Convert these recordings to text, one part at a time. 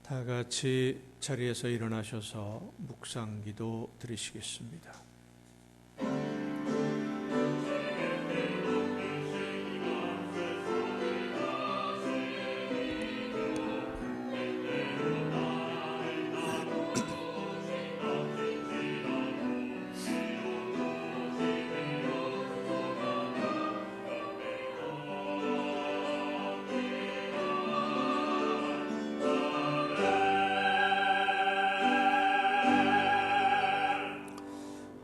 다 같이 자리에서 일어나셔서 묵상기도 드리시겠습니다.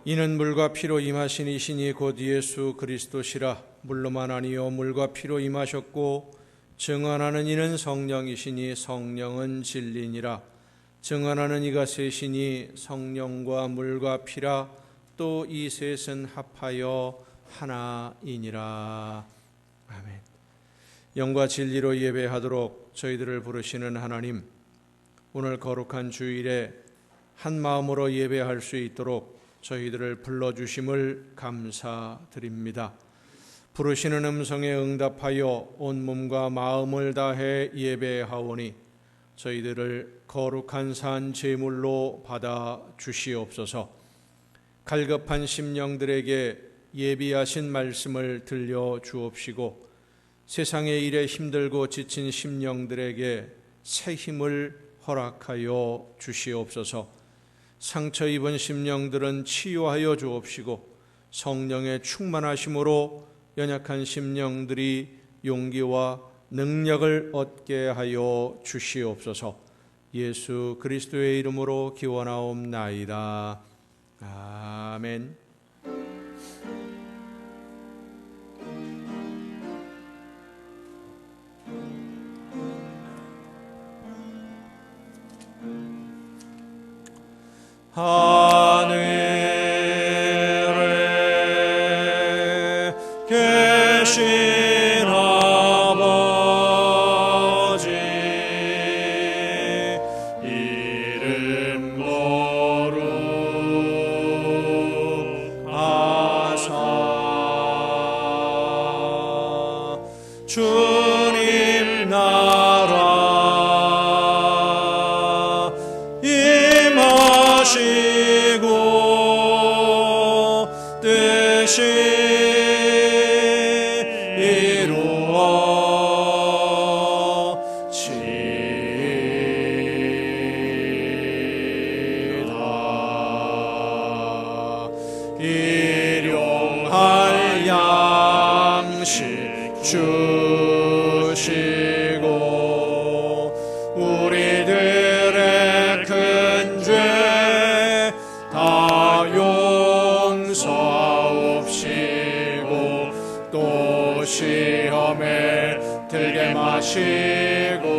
이는 물과 피로 임하신 이시니 곧 예수 그리스도시라. 물로만 아니요 물과 피로 임하셨고 증언하는 이는 성령이시니 성령은 진리니라. 증언하는 이가 셋이니 성령과 물과 피라. 또 이 셋은 합하여 하나이니라. 아멘. 영과 진리로 예배하도록 저희들을 부르시는 하나님, 오늘 거룩한 주일에 한 마음으로 예배할 수 있도록 저희들을 불러주심을 감사드립니다. 부르시는 음성에 응답하여 온 몸과 마음을 다해 예배하오니 저희들을 거룩한 산 제물로 받아 주시옵소서. 갈급한 심령들에게 예비하신 말씀을 들려 주옵시고 세상의 일에 힘들고 지친 심령들에게 새 힘을 허락하여 주시옵소서. 상처 입은 심령들은 치유하여 주옵시고 성령의 충만하심으로 연약한 심령들이 용기와 능력을 얻게 하여 주시옵소서. 예수 그리스도의 이름으로 기원하옵나이다. 아멘. 하늘에 계신 아버지 이름 거룩하사 주님 나라 하시고 뜻이 이루어지다. 일용할 양식 주시고 우리들의 큰 죄 다 용서하옵시고 또 시험에 들게 마시고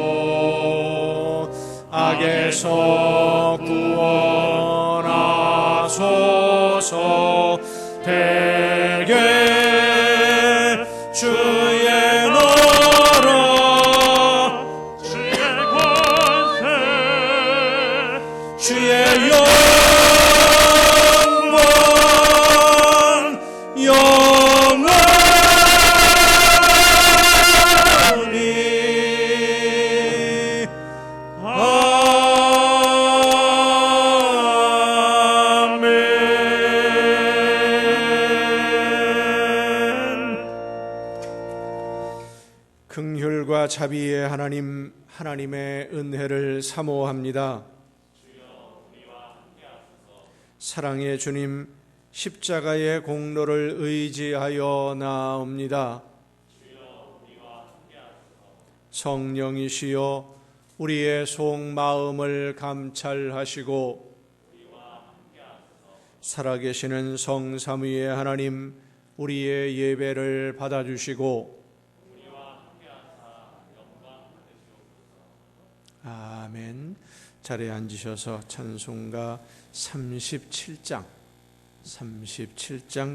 악에서 구원하소서. 대개 주의 나라 주의 권세 주의 영광 영원히 아멘. 긍휼과 자비의 하나님, 하나님의 은혜를 사모합니다. 사랑의 주님, 십자가의 공로를 의지하여 나옵니다. 성령이시여 우리의 속마음을 감찰하시고 살아계시는 성삼위의 하나님, 우리의 예배를 받아주시고 아멘. 자리에 앉으셔서 찬송가 37장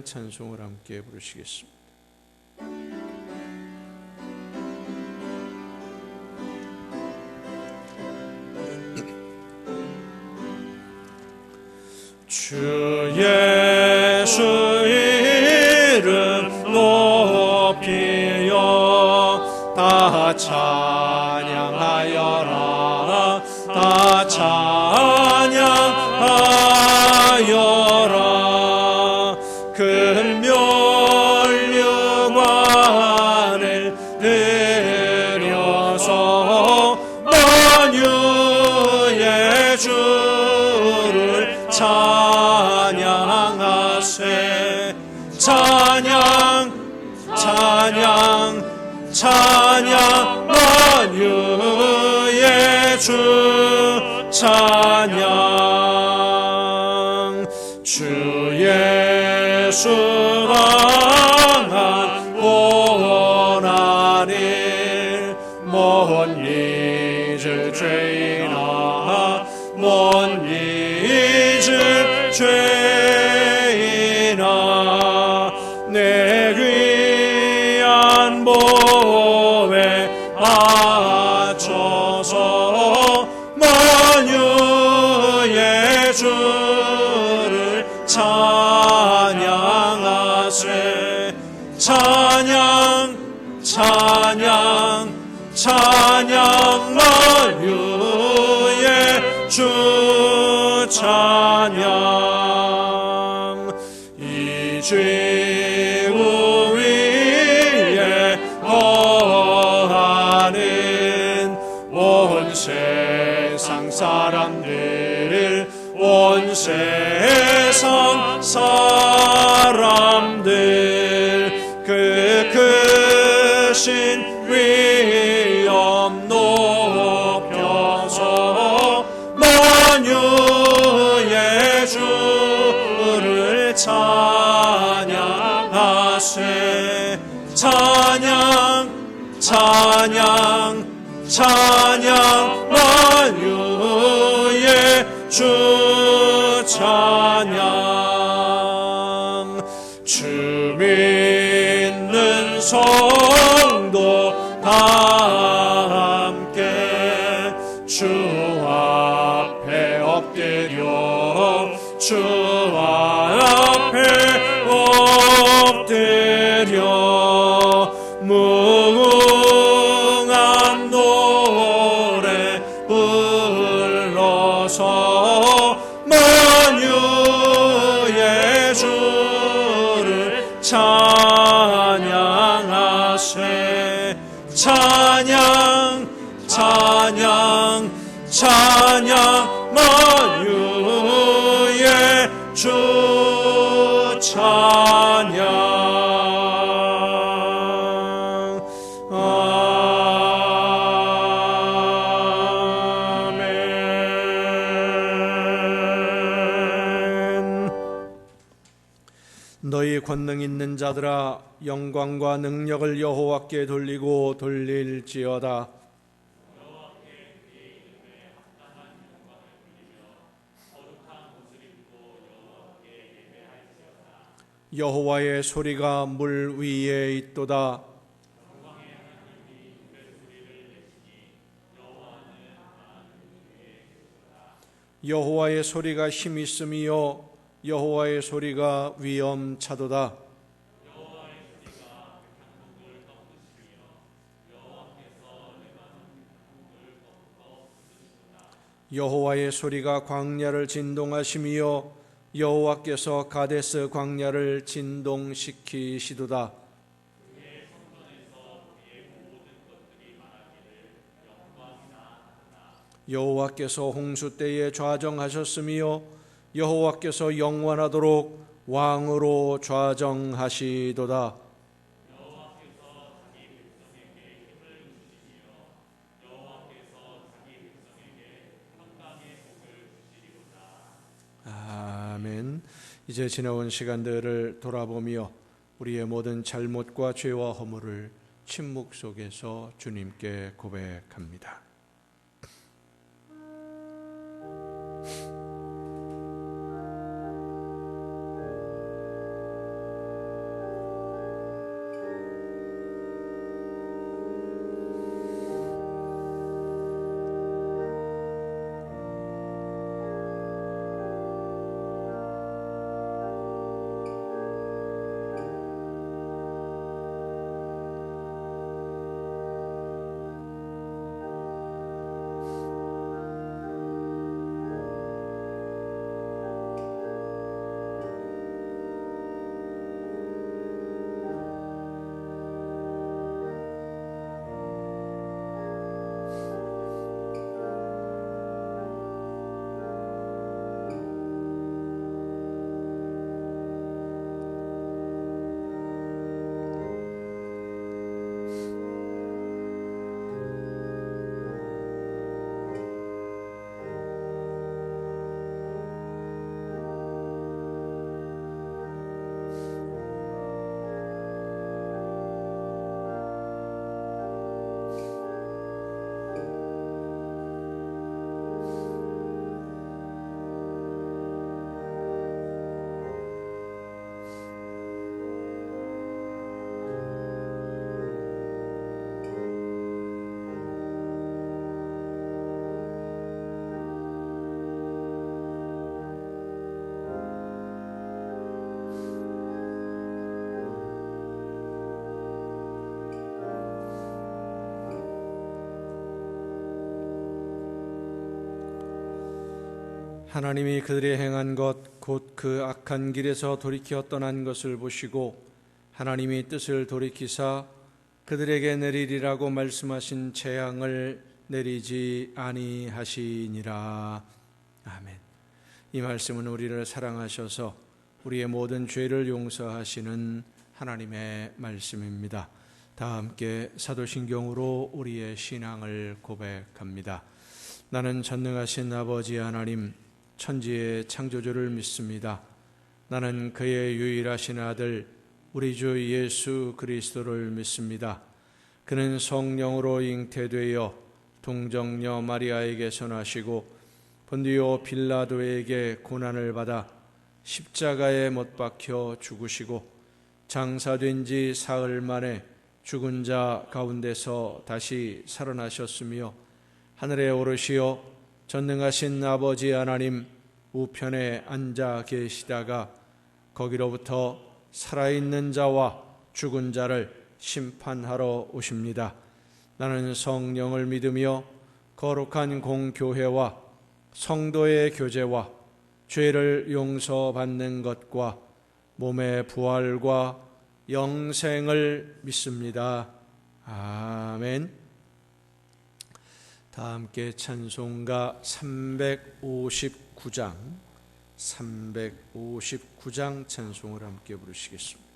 찬송을 함께 부르시겠습니다. 주 예수 이름 높이여 다 찬양하여라. 다 찬양하여라. 금면류관을 들여서 만유의 주를 찬양하세. 찬양 찬양 찬양 만유의 주 찬양. 주 예수 강한 고난일 못 잊을 죄이나 못 잊을 죄이나 내 귀한 몸에 바쳐서 만유의 주를 찬양하세. 찬양 찬양 찬양 만유의 주 찬양. 이 지구 위에 거하는 온 세상 사람들 온 세상 사람들 그 크신 위엄 높여서 만유의 주를 찬양하세. 찬양 찬양 찬양 만유의 주 찬양. 주 믿는 성도 다 함께 주 앞에 엎드려 주 앞에 엎드려 무궁한 노래 불러서 만유의 주를 찬양하세. 찬양 찬양 찬양 만유의 주 찬양. 너희 권능 있는 자들아 영광과 능력을 여호와께 돌리고 돌릴지어다. 여호와의 소리가 물 위에 있도다. 여호와의 소리가 힘 있음이요 여호와의 소리가 위엄차도다. 여호와의 소리가 광야를 진동하심이요 여호와께서 가데스 광야를 진동시키시도다. 여호와께서 홍수 때에 좌정하셨으며 여호와께서 영원하도록 왕으로 좌정하시도다. 아멘. 이제 지나온 시간들을 돌아보며 우리의 모든 잘못과 죄와 허물을 침묵 속에서 주님께 고백합니다. 하나님이 그들이 행한 것 곧 그 악한 길에서 돌이켜 떠난 것을 보시고 하나님이 뜻을 돌이키사 그들에게 내리리라고 말씀하신 재앙을 내리지 아니하시니라. 아멘. 이 말씀은 우리를 사랑하셔서 우리의 모든 죄를 용서하시는 하나님의 말씀입니다. 다 함께 사도신경으로 우리의 신앙을 고백합니다. 나는 전능하신 아버지 하나님, 천지의 창조주를 믿습니다. 나는 그의 유일하신 아들 우리 주 예수 그리스도를 믿습니다. 그는 성령으로 잉태되어 동정녀 마리아에게서 나시고 본디오 빌라도에게 고난을 받아 십자가에 못 박혀 죽으시고 장사된 지 사흘 만에 죽은 자 가운데서 다시 살아나셨으며 하늘에 오르시어 전능하신 아버지 하나님 우편에 앉아 계시다가 거기로부터 살아있는 자와 죽은 자를 심판하러 오십니다. 나는 성령을 믿으며 거룩한 공교회와 성도의 교제와 죄를 용서받는 것과 몸의 부활과 영생을 믿습니다. 아멘. 다 함께 찬송가 359장 찬송을 함께 부르시겠습니다.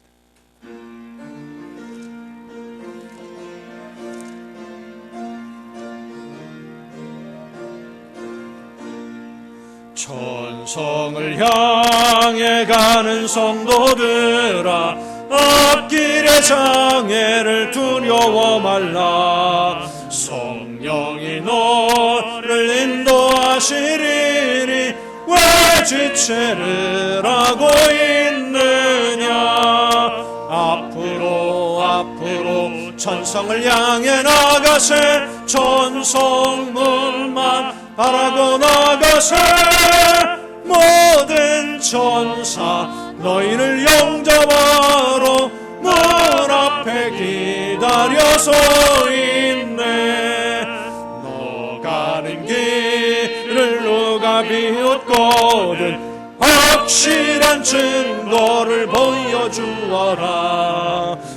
천성을 향해 가는 성도들아, 앞길의 장애를 두려워 말라. 성령이 너를 인도하시리니 왜 지체를 하고 있느냐. 앞으로 천성을 향해 나가세. 천성문만 바라고 나가세. 모든 천사 너희를 영접하러 문 앞에 기다려서 있네. 너 가는 길을 누가 비웃거든 확실한 증거를 보여주어라.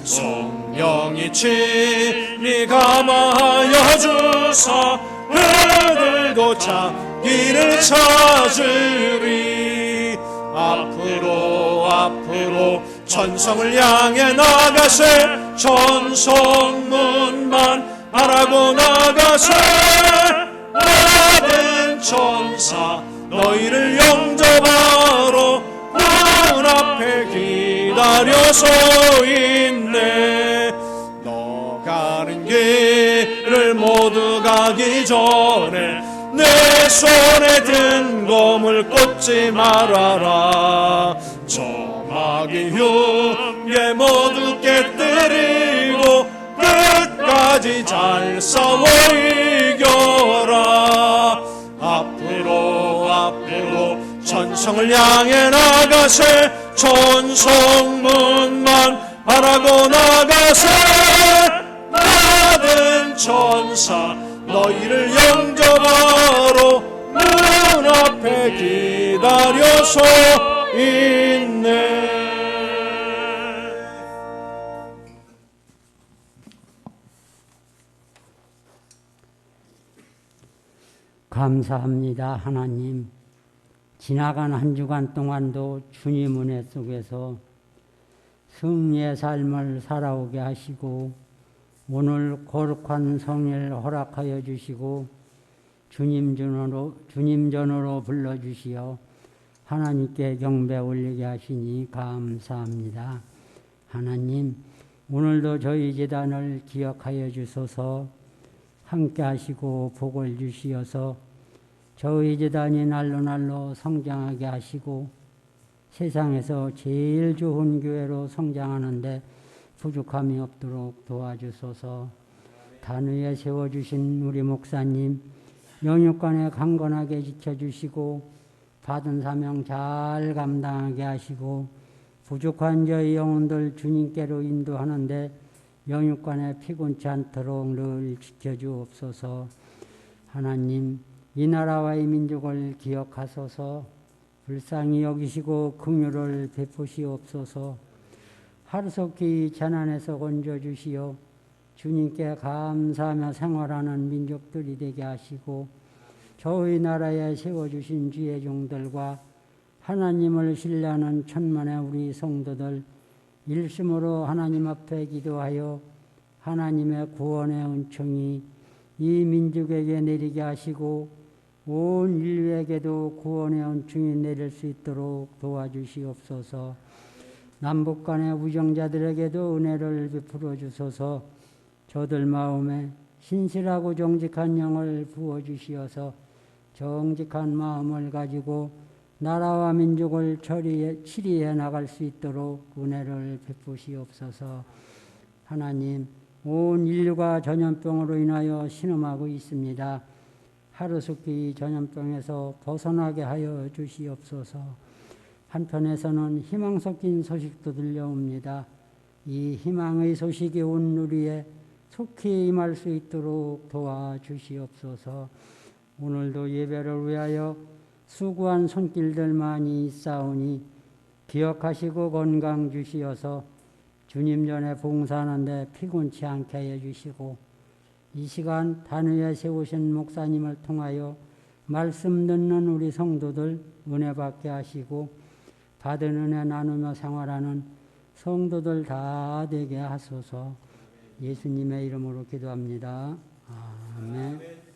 성령이 친히 감화하여 주사 그들도 자기를 찾으리. 앞으로 천성을 향해 나가세. 천성문만 바라고 나가세. 모든 천사 너희를 영접하러 문 앞에 기다려서 있네. 너 가는 길을 모두 가기 전에 내 손에 든 검을 꽂지 말아라. 저 마귀 흉에 모두 깨뜨리고 끝까지 잘 싸워 이겨라. 앞으로 천성을 향해 나가세. 천성문만 바라고 나가세. 모든 천사 너희를 영접하러 문 앞에 기다려서 있네. 감사합니다. 하나님, 지나간 한 주간 동안도 주님 은혜 속에서 승리의 삶을 살아오게 하시고 오늘 거룩한 성일 허락하여 주시고 주님 전으로 불러주시어 하나님께 경배 올리게 하시니 감사합니다. 하나님, 오늘도 저희 제단을 기억하여 주소서. 함께 하시고 복을 주시어서 저희 제단이 날로 성장하게 하시고 세상에서 제일 좋은 교회로 성장하는데 부족함이 없도록 도와주소서. 단위에 세워주신 우리 목사님 영육간에 강건하게 지켜주시고 받은 사명 잘 감당하게 하시고 부족한 저희 영혼들 주님께로 인도하는데 영육간에 피곤치 않도록 늘 지켜주옵소서. 하나님, 이 나라와 이 민족을 기억하소서. 불쌍히 여기시고 긍휼을 베푸시옵소서. 하루속히 재난에서 건져주시어 주님께 감사하며 생활하는 민족들이 되게 하시고 저희 나라에 세워주신 주의 종들과 하나님을 신뢰하는 천만의 우리 성도들 일심으로 하나님 앞에 기도하여 하나님의 구원의 은총이 이 민족에게 내리게 하시고 온 인류에게도 구원의 은총이 내릴 수 있도록 도와주시옵소서. 남북 간의 우정자들에게도 은혜를 베풀어 주소서. 저들 마음에 신실하고 정직한 영을 부어주시어서 정직한 마음을 가지고 나라와 민족을 치리해 나갈 수 있도록 은혜를 베푸시옵소서. 하나님, 온 인류가 전염병으로 인하여 신음하고 있습니다. 하루속히 전염병에서 벗어나게 하여 주시옵소서. 한편에서는 희망 섞인 소식도 들려옵니다. 이 희망의 소식이 온 우리에 속히 임할 수 있도록 도와주시옵소서. 오늘도 예배를 위하여 수고한 손길들 많이 있사오니 기억하시고 건강 주시어서 주님 전에 봉사하는데 피곤치 않게 해주시고 이 시간 단위에 세우신 목사님을 통하여 말씀 듣는 우리 성도들 은혜 받게 하시고 받은 은혜 나누며 생활하는 성도들 다 되게 하소서. 예수님의 이름으로 기도합니다. 아멘.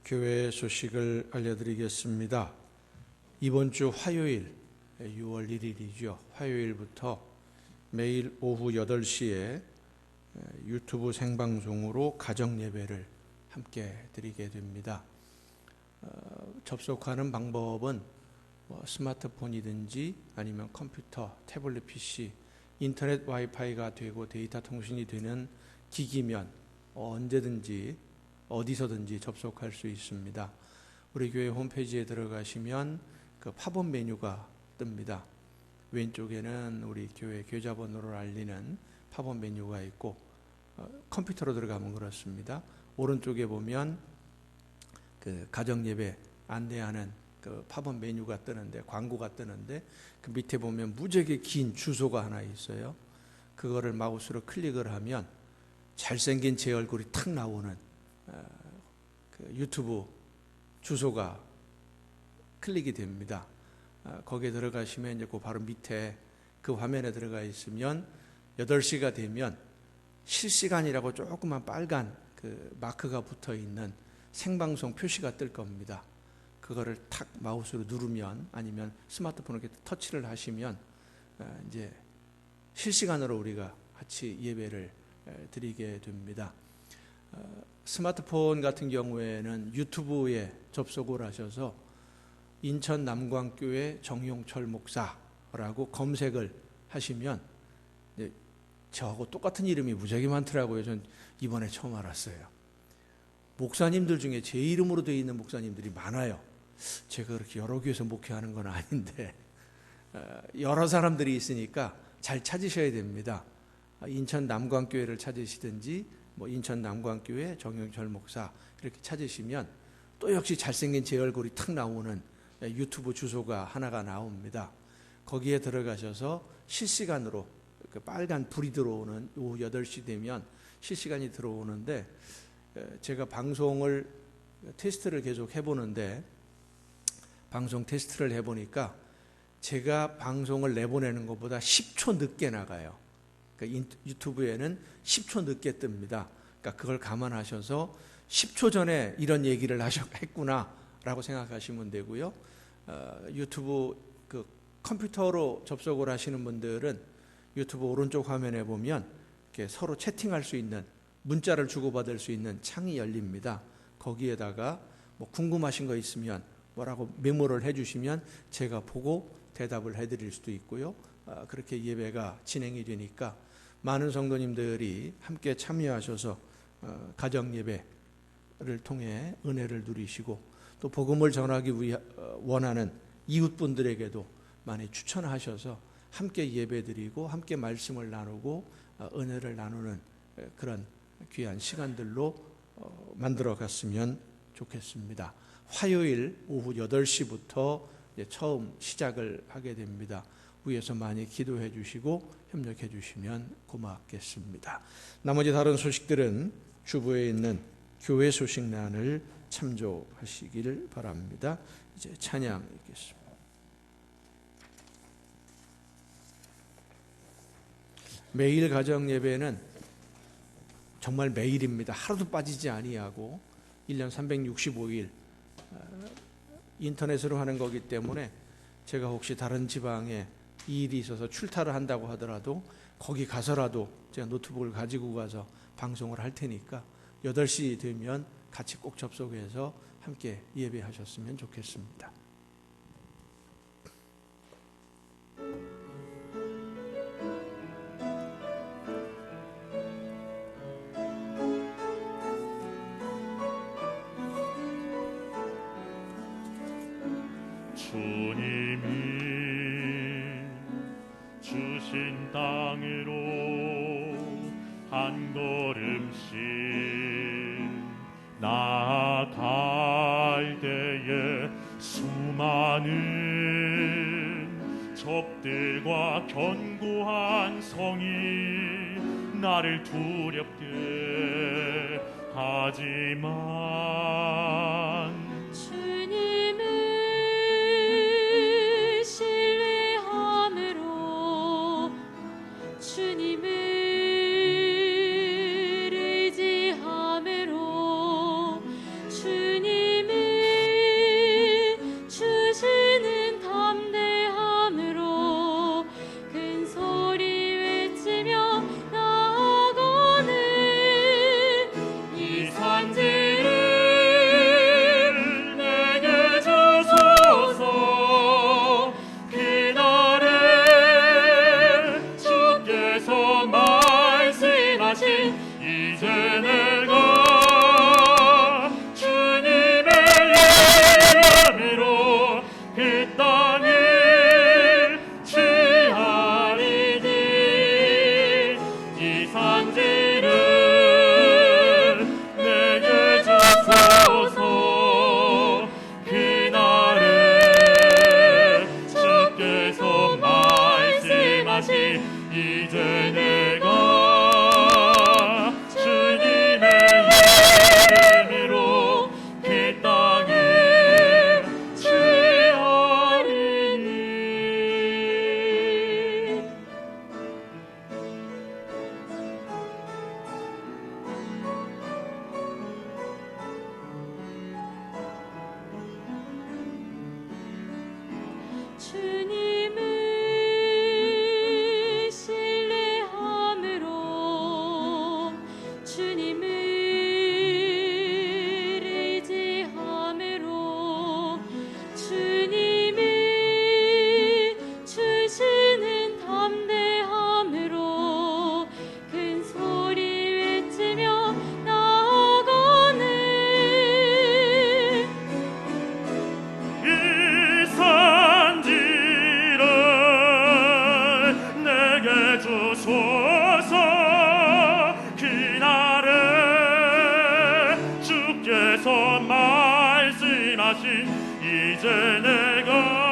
교회 소식을 알려드리겠습니다. 이번 주 화요일 6월 1일이죠. 화요일부터 매일 오후 8시에 유튜브 생방송으로 가정 예배를 함께 드리게 됩니다. 접속하는 방법은 스마트폰이든지 아니면 컴퓨터, 태블릿 PC, 인터넷 와이파이가 되고 데이터 통신이 되는 기기면 언제든지 어디서든지 접속할 수 있습니다. 우리 교회 홈페이지에 들어가시면 그 팝업 메뉴가 뜹니다. 왼쪽에는 우리 교회 계좌번호를 알리는 팝업 메뉴가 있고 컴퓨터로 들어가면 그렇습니다. 오른쪽에 보면 그 가정 예배 안내하는 그 팝업 메뉴가 뜨는데 광고가 뜨는데 그 밑에 보면 무지하게 긴 주소가 하나 있어요. 그거를 마우스로 클릭을 하면 잘생긴 제 얼굴이 탁 나오는 그 유튜브 주소가 클릭이 됩니다. 거기에 들어가시면 이제 그 바로 밑에 그 화면에 들어가 있으면 8시가 되면 실시간이라고 조그만 빨간 그 마크가 붙어 있는 생방송 표시가 뜰 겁니다. 그거를 탁 마우스로 누르면 아니면 스마트폰을 이렇게 터치를 하시면 이제 실시간으로 우리가 같이 예배를 드리게 됩니다. 스마트폰 같은 경우에는 유튜브에 접속을 하셔서 인천 남광교회 정용철 목사라고 검색을 하시면 저하고 똑같은 이름이 무지하게 많더라고요. 전 이번에 처음 알았어요. 목사님들 중에 제 이름으로 되어 있는 목사님들이 많아요. 제가 그렇게 여러 교회에서 목회하는 건 아닌데 여러 사람들이 있으니까 잘 찾으셔야 됩니다. 인천 남광교회를 찾으시든지 인천 남광교회 정용철 목사 이렇게 찾으시면 또 역시 잘생긴 제 얼굴이 탁 나오는 유튜브 주소가 하나가 나옵니다. 거기에 들어가셔서 실시간으로 그 빨간 불이 들어오는 오후 8시 되면 실시간이 들어오는데 제가 방송을 테스트를 계속 해보는데 방송 테스트를 해보니까 제가 방송을 내보내는 것보다 10초 늦게 나가요. 그러니까 유튜브에는 10초 늦게 뜹니다. 그러니까 그걸 감안하셔서 10초 전에 이런 얘기를 했구나라고 생각하시면 되고요. 유튜브 그 컴퓨터로 접속을 하시는 분들은 유튜브 오른쪽 화면에 보면 이렇게 서로 채팅할 수 있는, 문자를 주고받을 수 있는 창이 열립니다. 거기에다가 뭐 궁금하신 거 있으면 뭐라고 메모를 해주시면 제가 보고 대답을 해드릴 수도 있고요. 그렇게 예배가 진행이 되니까 많은 성도님들이 함께 참여하셔서 가정 예배를 통해 은혜를 누리시고, 또 복음을 전하기 원하는 이웃분들에게도 많이 추천하셔서 함께 예배드리고 함께 말씀을 나누고 은혜를 나누는 그런 귀한 시간들로 만들어 갔으면 좋겠습니다. 화요일 오후 8시부터 처음 시작을 하게 됩니다. 위에서 많이 기도해 주시고 협력해 주시면 고맙겠습니다. 나머지 다른 소식들은 주부에 있는 교회 소식란을 참조하시기를 바랍니다. 이제 찬양 읽겠습니다. 매일 가정 예배는 정말 매일입니다. 하루도 빠지지 아니하고 1년 365일 인터넷으로 하는 거기 때문에 제가 혹시 다른 지방에 일이 있어서 출타를 한다고 하더라도 거기 가서라도 제가 노트북을 가지고 가서 방송을 할 테니까 8시 되면 같이 꼭 접속해서 함께 예배하셨으면 좋겠습니다. 주님이 주신 땅으로 한 걸음씩 나아갈 때에 수많은 적들과 견고한 성이 나를 두렵게 하지만 이제 내가 주님의 예람으로 그 땅을 취하리니 이 산지를 내게 주소서 그날에 주께서 말씀하신 이제 내가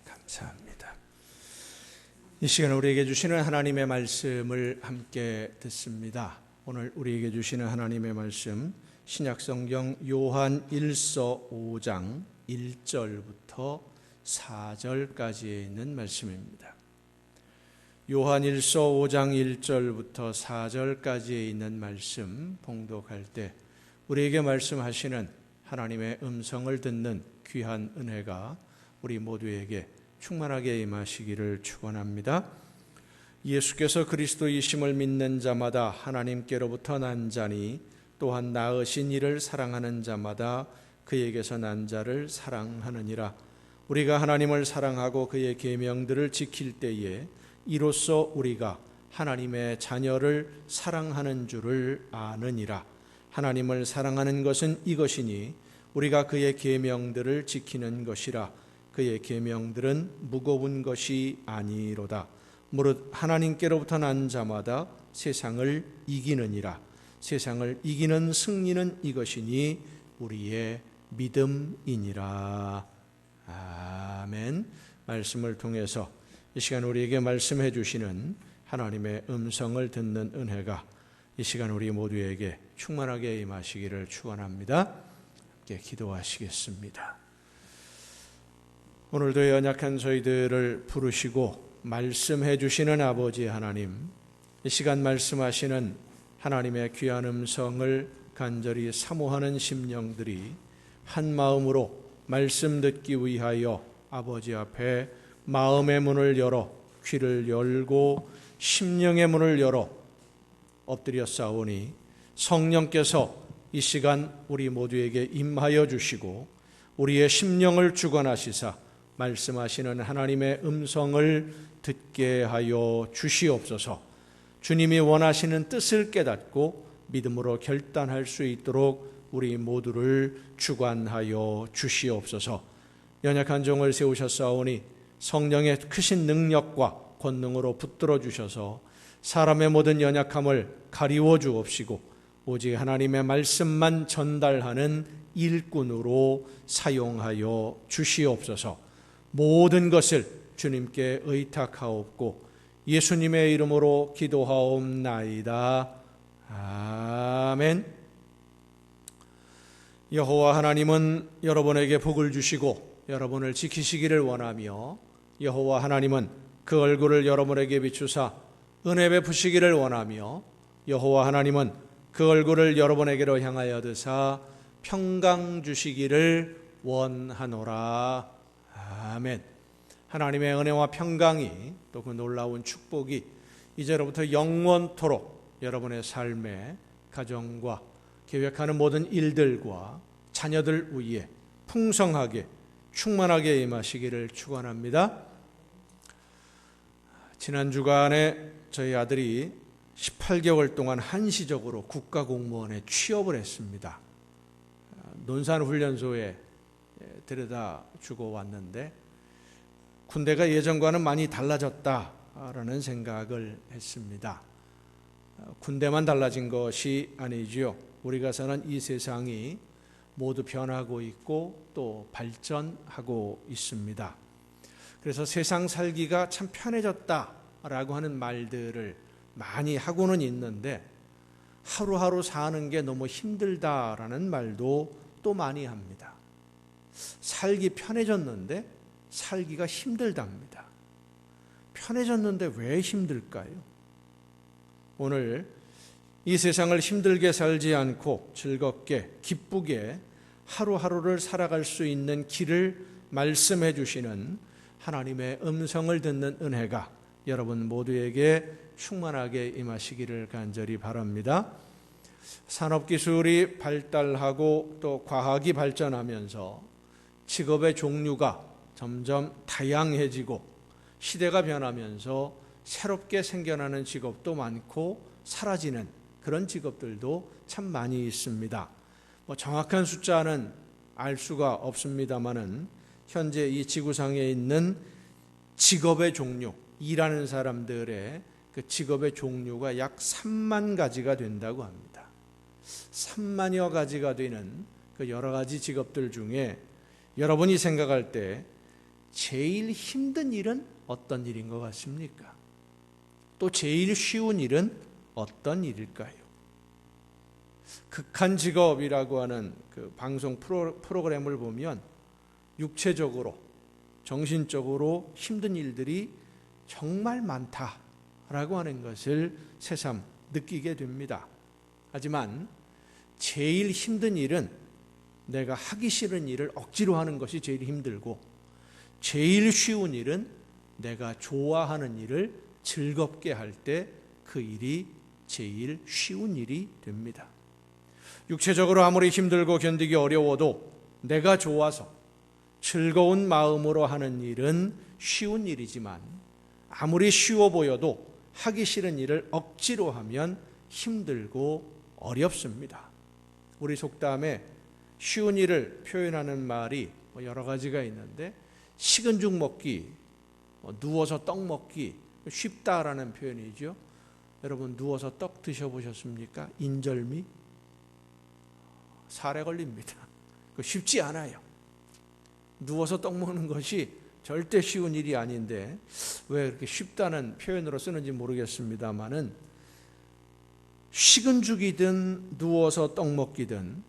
감사합니다. 이 시간 우리에게 주시는 하나님의 말씀을 함께 듣습니다. 오늘 우리에게 주시는 하나님의 말씀 신약성경 요한 1서 5장 1절부터 4절까지에 있는 말씀입니다. 요한 1서 5장 1절부터 4절까지에 있는 말씀 봉독할 때 우리에게 말씀하시는 하나님의 음성을 듣는 귀한 은혜가 우리 모두에게 충만하게 임하시기를 축원합니다. 예수께서 그리스도이심을 믿는 자마다 하나님께로부터 난 자니 또한 낳으신 이를 사랑하는 자마다 그에게서 난 자를 사랑하느니라. 우리가 하나님을 사랑하고 그의 계명들을 지킬 때에 이로써 우리가 하나님의 자녀를 사랑하는 줄을 아느니라. 하나님을 사랑하는 것은 이것이니 우리가 그의 계명들을 지키는 것이라. 그의 계명들은 무거운 것이 아니로다. 무릇 하나님께로부터 난 자마다 세상을 이기느니라. 세상을 이기는 승리는 이것이니 우리의 믿음이니라. 아멘. 말씀을 통해서 이 시간 우리에게 말씀해 주시는 하나님의 음성을 듣는 은혜가 이 시간 우리 모두에게 충만하게 임하시기를 축원합니다. 함께 기도하시겠습니다. 오늘도 연약한 저희들을 부르시고 말씀해 주시는 아버지 하나님, 이 시간 말씀하시는 하나님의 귀한 음성을 간절히 사모하는 심령들이 한 마음으로 말씀 듣기 위하여 아버지 앞에 마음의 문을 열어 귀를 열고 심령의 문을 열어 엎드려 싸우니 성령께서 이 시간 우리 모두에게 임하여 주시고 우리의 심령을 주관하시사 말씀하시는 하나님의 음성을 듣게 하여 주시옵소서. 주님이 원하시는 뜻을 깨닫고 믿음으로 결단할 수 있도록 우리 모두를 주관하여 주시옵소서. 연약한 종을 세우셨사오니 성령의 크신 능력과 권능으로 붙들어 주셔서 사람의 모든 연약함을 가리워 주옵시고 오직 하나님의 말씀만 전달하는 일꾼으로 사용하여 주시옵소서. 모든 것을 주님께 의탁하옵고 예수님의 이름으로 기도하옵나이다. 아멘. 여호와 하나님은 여러분에게 복을 주시고 여러분을 지키시기를 원하며 여호와 하나님은 그 얼굴을 여러분에게 비추사 은혜 베푸시기를 원하며 여호와 하나님은 그 얼굴을 여러분에게로 향하여 드사 평강 주시기를 원하노라. 아멘. 하나님의 은혜와 평강이 또 그 놀라운 축복이 이제로부터 영원토록 여러분의 삶에 가정과 계획하는 모든 일들과 자녀들 위에 풍성하게 충만하게 임하시기를 축원합니다. 지난 주간에 저희 아들이 18개월 동안 한시적으로 국가공무원에 취업을 했습니다. 논산훈련소에 데려다 주고 왔는데 군대가 예전과는 많이 달라졌다라는 생각을 했습니다. 군대만 달라진 것이 아니지요. 우리가 사는 이 세상이 모두 변하고 있고 또 발전하고 있습니다. 그래서 세상 살기가 참 편해졌다라고 하는 말들을 많이 하고는 있는데 하루하루 사는 게 너무 힘들다라는 말도 또 많이 합니다. 살기 편해졌는데 살기가 힘들답니다. 편해졌는데 왜 힘들까요? 오늘 이 세상을 힘들게 살지 않고 즐겁게 기쁘게 하루하루를 살아갈 수 있는 길을 말씀해 주시는 하나님의 음성을 듣는 은혜가 여러분 모두에게 충만하게 임하시기를 간절히 바랍니다. 산업기술이 발달하고 또 과학이 발전하면서 직업의 종류가 점점 다양해지고 시대가 변하면서 새롭게 생겨나는 직업도 많고 사라지는 그런 직업들도 참 많이 있습니다. 정확한 숫자는 알 수가 없습니다마는 현재 이 지구상에 있는 직업의 종류, 일하는 사람들의 그 직업의 종류가 약 3만 가지가 된다고 합니다. 3만여 가지가 되는 그 여러 가지 직업들 중에 여러분이 생각할 때 제일 힘든 일은 어떤 일인 것 같습니까? 또 제일 쉬운 일은 어떤 일일까요? 극한 직업이라고 하는 그 방송 프로그램을 보면 육체적으로, 정신적으로 힘든 일들이 정말 많다라고 하는 것을 새삼 느끼게 됩니다. 하지만 제일 힘든 일은 내가 하기 싫은 일을 억지로 하는 것이 제일 힘들고, 제일 쉬운 일은 내가 좋아하는 일을 즐겁게 할 때 그 일이 제일 쉬운 일이 됩니다. 육체적으로 아무리 힘들고 견디기 어려워도 내가 좋아서 즐거운 마음으로 하는 일은 쉬운 일이지만, 아무리 쉬워 보여도 하기 싫은 일을 억지로 하면 힘들고 어렵습니다. 우리 속담에 쉬운 일을 표현하는 말이 여러 가지가 있는데, 식은 죽 먹기, 누워서 떡 먹기, 쉽다라는 표현이죠. 여러분 누워서 떡 드셔보셨습니까? 인절미? 살에 걸립니다. 그거 쉽지 않아요. 누워서 떡 먹는 것이 절대 쉬운 일이 아닌데 왜 그렇게 쉽다는 표현으로 쓰는지 모르겠습니다만은, 식은 죽이든 누워서 떡 먹기든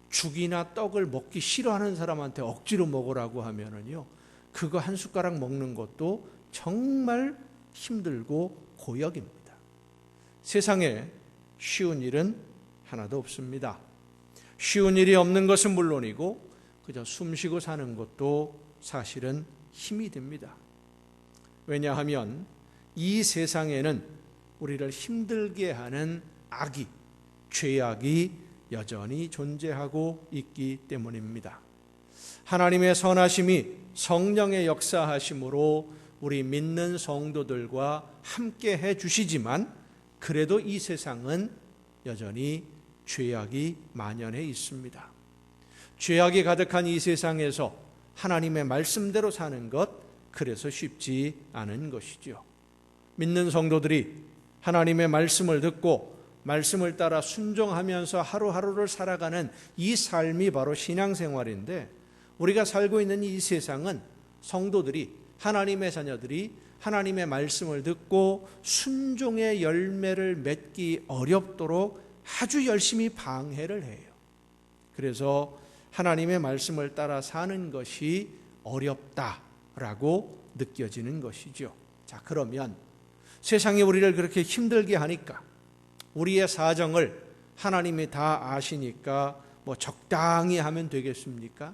죽이나 떡을 먹기 싫어하는 사람한테 억지로 먹으라고 하면은요, 그거 한 숟가락 먹는 것도 정말 힘들고 고역입니다. 세상에 쉬운 일은 하나도 없습니다. 쉬운 일이 없는 것은 물론이고 그저 숨쉬고 사는 것도 사실은 힘이 듭니다. 왜냐하면 이 세상에는 우리를 힘들게 하는 악이, 죄악이 여전히 존재하고 있기 때문입니다. 하나님의 선하심이 성령의 역사하심으로 우리 믿는 성도들과 함께 해주시지만, 그래도 이 세상은 여전히 죄악이 만연해 있습니다. 죄악이 가득한 이 세상에서 하나님의 말씀대로 사는 것, 그래서 쉽지 않은 것이죠. 믿는 성도들이 하나님의 말씀을 듣고 말씀을 따라 순종하면서 하루하루를 살아가는 이 삶이 바로 신앙생활인데, 우리가 살고 있는 이 세상은 성도들이, 하나님의 자녀들이 하나님의 말씀을 듣고 순종의 열매를 맺기 어렵도록 아주 열심히 방해를 해요. 그래서 하나님의 말씀을 따라 사는 것이 어렵다라고 느껴지는 것이죠. 자, 그러면 세상이 우리를 그렇게 힘들게 하니까, 우리의 사정을 하나님이 다 아시니까 뭐 적당히 하면 되겠습니까?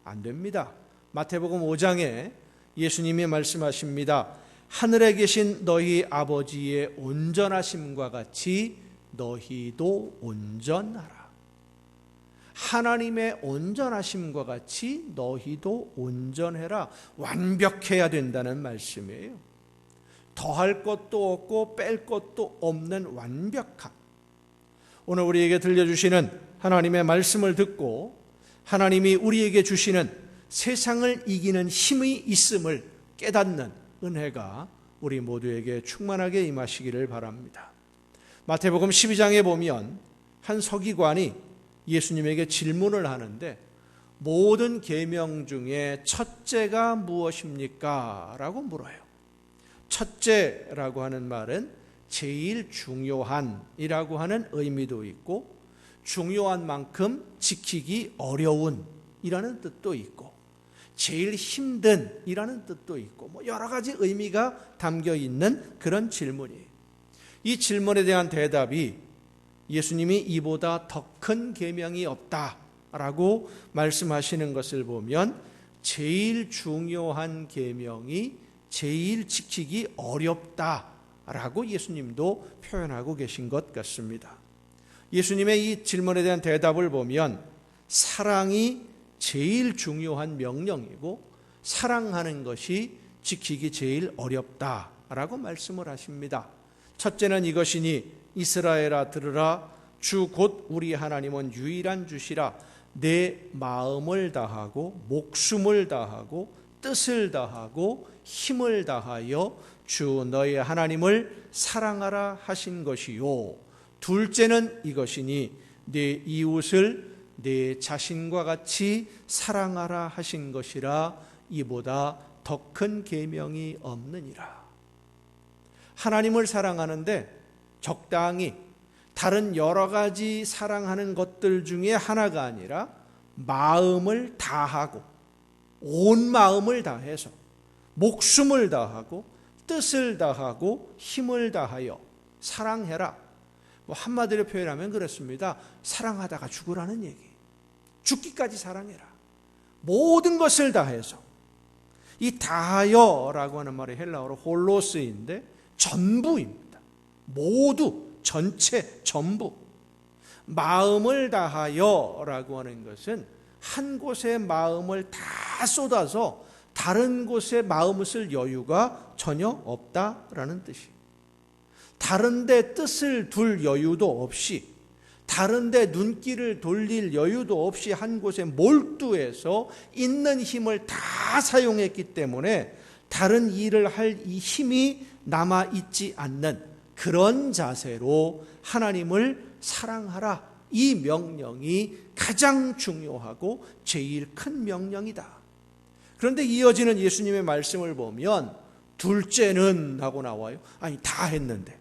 안 됩니다. 마태복음 5장에 예수님이 말씀하십니다. 하늘에 계신 너희 아버지의 온전하심과 같이 너희도 온전하라. 하나님의 온전하심과 같이 너희도 온전해라. 완벽해야 된다는 말씀이에요. 더할 것도 없고 뺄 것도 없는 완벽함. 오늘 우리에게 들려주시는 하나님의 말씀을 듣고 하나님이 우리에게 주시는 세상을 이기는 힘이 있음을 깨닫는 은혜가 우리 모두에게 충만하게 임하시기를 바랍니다. 마태복음 12장에 보면 한 서기관이 예수님에게 질문을 하는데, 모든 계명 중에 첫째가 무엇입니까? 라고 물어요. 첫째라고 하는 말은 제일 중요한이라고 하는 의미도 있고, 중요한 만큼 지키기 어려운 이라는 뜻도 있고, 제일 힘든 이라는 뜻도 있고, 뭐 여러 가지 의미가 담겨 있는 그런 질문이에요. 이 질문에 대한 대답이 예수님이 이보다 더 큰 계명이 없다라고 말씀하시는 것을 보면, 제일 중요한 계명이 제일 지키기 어렵다라고 예수님도 표현하고 계신 것 같습니다. 예수님의 이 질문에 대한 대답을 보면, 사랑이 제일 중요한 명령이고 사랑하는 것이 지키기 제일 어렵다라고 말씀을 하십니다. 첫째는 이것이니 이스라엘아 들으라, 주 곧 우리 하나님은 유일한 주시라. 내 마음을 다하고 목숨을 다하고 뜻을 다하고 힘을 다하여 주 너의 하나님을 사랑하라 하신 것이요. 둘째는 이것이니 내 이웃을 내 자신과 같이 사랑하라 하신 것이라. 이보다 더 큰 계명이 없느니라. 하나님을 사랑하는데 적당히 다른 여러 가지 사랑하는 것들 중에 하나가 아니라 마음을 다하고 온 마음을 다해서 목숨을 다하고 뜻을 다하고 힘을 다하여 사랑해라. 한마디로 표현하면 그렇습니다. 사랑하다가 죽으라는 얘기. 죽기까지 사랑해라. 모든 것을 다해서. 이 다하여라고 하는 말이 헬라어로 홀로스인데 전부입니다. 모두, 전체, 전부. 마음을 다하여라고 하는 것은 한 곳에 마음을 다 쏟아서 다른 곳에 마음을 쓸 여유가 전혀 없다라는 뜻이에요. 다른 데 뜻을 둘 여유도 없이, 다른 데 눈길을 돌릴 여유도 없이 한 곳에 몰두해서 있는 힘을 다 사용했기 때문에 다른 일을 할 이 힘이 남아있지 않는 그런 자세로 하나님을 사랑하라. 이 명령이 가장 중요하고 제일 큰 명령이다. 그런데 이어지는 예수님의 말씀을 보면 둘째는 하고 나와요. 아니, 다 했는데.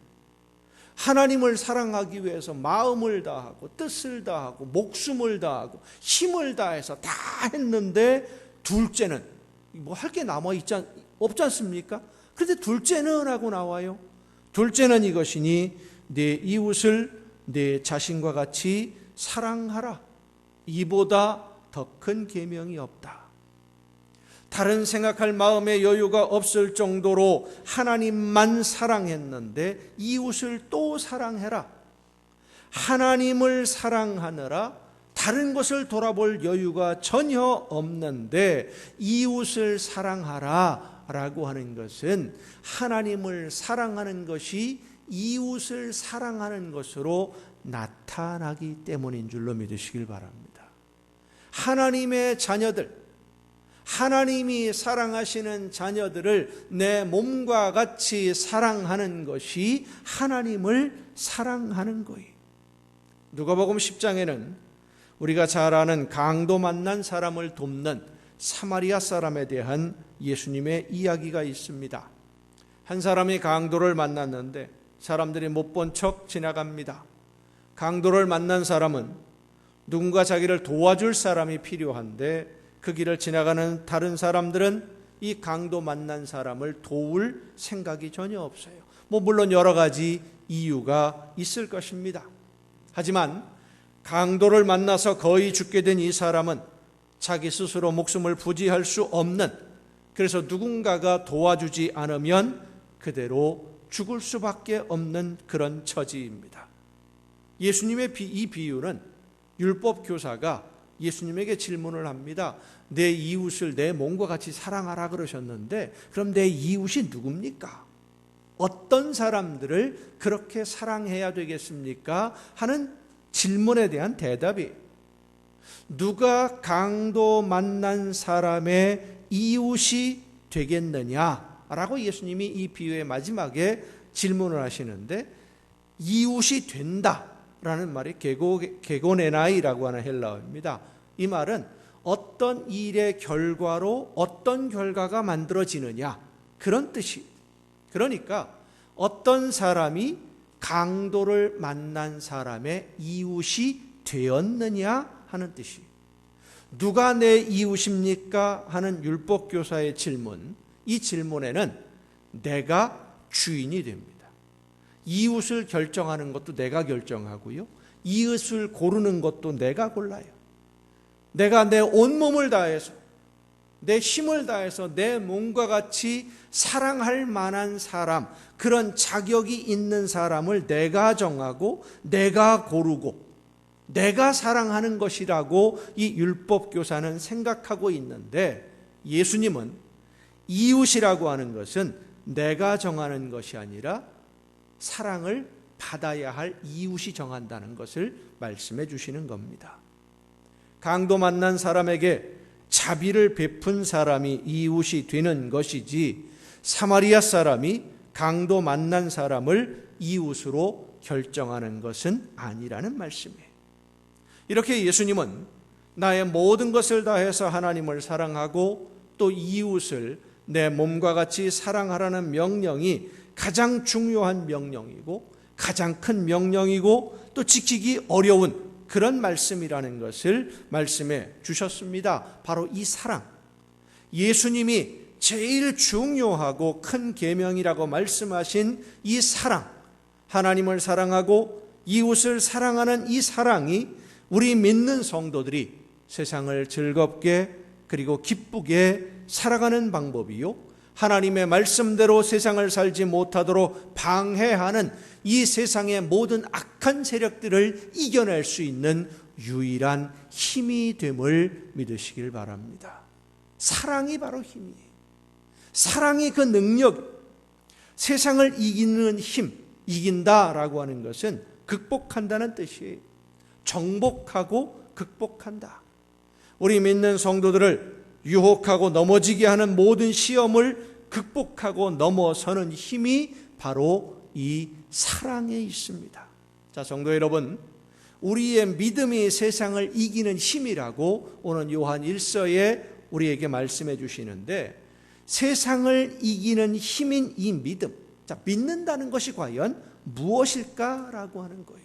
하나님을 사랑하기 위해서 마음을 다하고 뜻을 다하고 목숨을 다하고 힘을 다해서 다 했는데 둘째는 뭐 할 게 없지 않습니까? 그런데 둘째는 하고 나와요. 둘째는 이것이니 내 이웃을 내 자신과 같이 사랑하라. 이보다 더 큰 계명이 없다. 다른 생각할 마음의 여유가 없을 정도로 하나님만 사랑했는데 이웃을 또 사랑해라. 하나님을 사랑하느라 다른 것을 돌아볼 여유가 전혀 없는데 이웃을 사랑하라 라고 하는 것은 하나님을 사랑하는 것이 이웃을 사랑하는 것으로 나타나기 때문인 줄로 믿으시길 바랍니다. 하나님의 자녀들, 하나님이 사랑하시는 자녀들을 내 몸과 같이 사랑하는 것이 하나님을 사랑하는 거예요. 누가복음 10장에는 우리가 잘 아는 강도 만난 사람을 돕는 사마리아 사람에 대한 예수님의 이야기가 있습니다. 한 사람이 강도를 만났는데 사람들이 못 본 척 지나갑니다. 강도를 만난 사람은 누군가 자기를 도와줄 사람이 필요한데 그 길을 지나가는 다른 사람들은 이 강도 만난 사람을 도울 생각이 전혀 없어요. 물론 여러 가지 이유가 있을 것입니다. 하지만 강도를 만나서 거의 죽게 된 이 사람은 자기 스스로 목숨을 부지할 수 없는, 그래서 누군가가 도와주지 않으면 그대로 죽을 수밖에 없는 그런 처지입니다. 예수님의 이 비유는 율법 교사가 예수님에게 질문을 합니다. 내 이웃을 내 몸과 같이 사랑하라 그러셨는데 그럼 내 이웃이 누굽니까? 어떤 사람들을 그렇게 사랑해야 되겠습니까? 하는 질문에 대한 대답이, 누가 강도 만난 사람의 이웃이 되겠느냐라고 예수님이 이 비유의 마지막에 질문을 하시는데, 이웃이 된다라는 말이 게고네나이라고 하는 헬라어입니다. 이 말은 어떤 일의 결과로 어떤 결과가 만들어지느냐, 그런 뜻이. 그러니까 어떤 사람이 강도를 만난 사람의 이웃이 되었느냐 하는 뜻이. 누가 내 이웃입니까? 하는 율법교사의 질문, 이 질문에는 내가 주인이 됩니다. 이웃을 결정하는 것도 내가 결정하고요, 이웃을 고르는 것도 내가 골라요. 내가 내 온몸을 다해서, 내 힘을 다해서 내 몸과 같이 사랑할 만한 사람, 그런 자격이 있는 사람을 내가 정하고 내가 고르고 내가 사랑하는 것이라고 이 율법교사는 생각하고 있는데, 예수님은 이웃이라고 하는 것은 내가 정하는 것이 아니라 사랑을 받아야 할 이웃이 정한다는 것을 말씀해 주시는 겁니다. 강도 만난 사람에게 자비를 베푼 사람이 이웃이 되는 것이지 사마리아 사람이 강도 만난 사람을 이웃으로 결정하는 것은 아니라는 말씀이에요. 이렇게 예수님은 나의 모든 것을 다해서 하나님을 사랑하고 또 이웃을 내 몸과 같이 사랑하라는 명령이 가장 중요한 명령이고 가장 큰 명령이고 또 지키기 어려운 그런 말씀이라는 것을 말씀해 주셨습니다. 바로 이 사랑, 예수님이 제일 중요하고 큰 계명이라고 말씀하신 이 사랑, 하나님을 사랑하고 이웃을 사랑하는 이 사랑이 우리 믿는 성도들이 세상을 즐겁게 그리고 기쁘게 살아가는 방법이요, 하나님의 말씀대로 세상을 살지 못하도록 방해하는 이 세상의 모든 악한 세력들을 이겨낼 수 있는 유일한 힘이 됨을 믿으시길 바랍니다. 사랑이 바로 힘이에요. 사랑이 그 능력, 세상을 이기는 힘, 이긴다라고 하는 것은 극복한다는 뜻이에요. 정복하고 극복한다. 우리 믿는 성도들을 유혹하고 넘어지게 하는 모든 시험을 극복하고 넘어서는 힘이 바로 이 사랑에 있습니다. 자, 성도 여러분, 우리의 믿음이 세상을 이기는 힘이라고 오늘 요한 1서에 우리에게 말씀해 주시는데, 세상을 이기는 힘인 이 믿음, 자, 믿는다는 것이 과연 무엇일까라고 하는 거예요.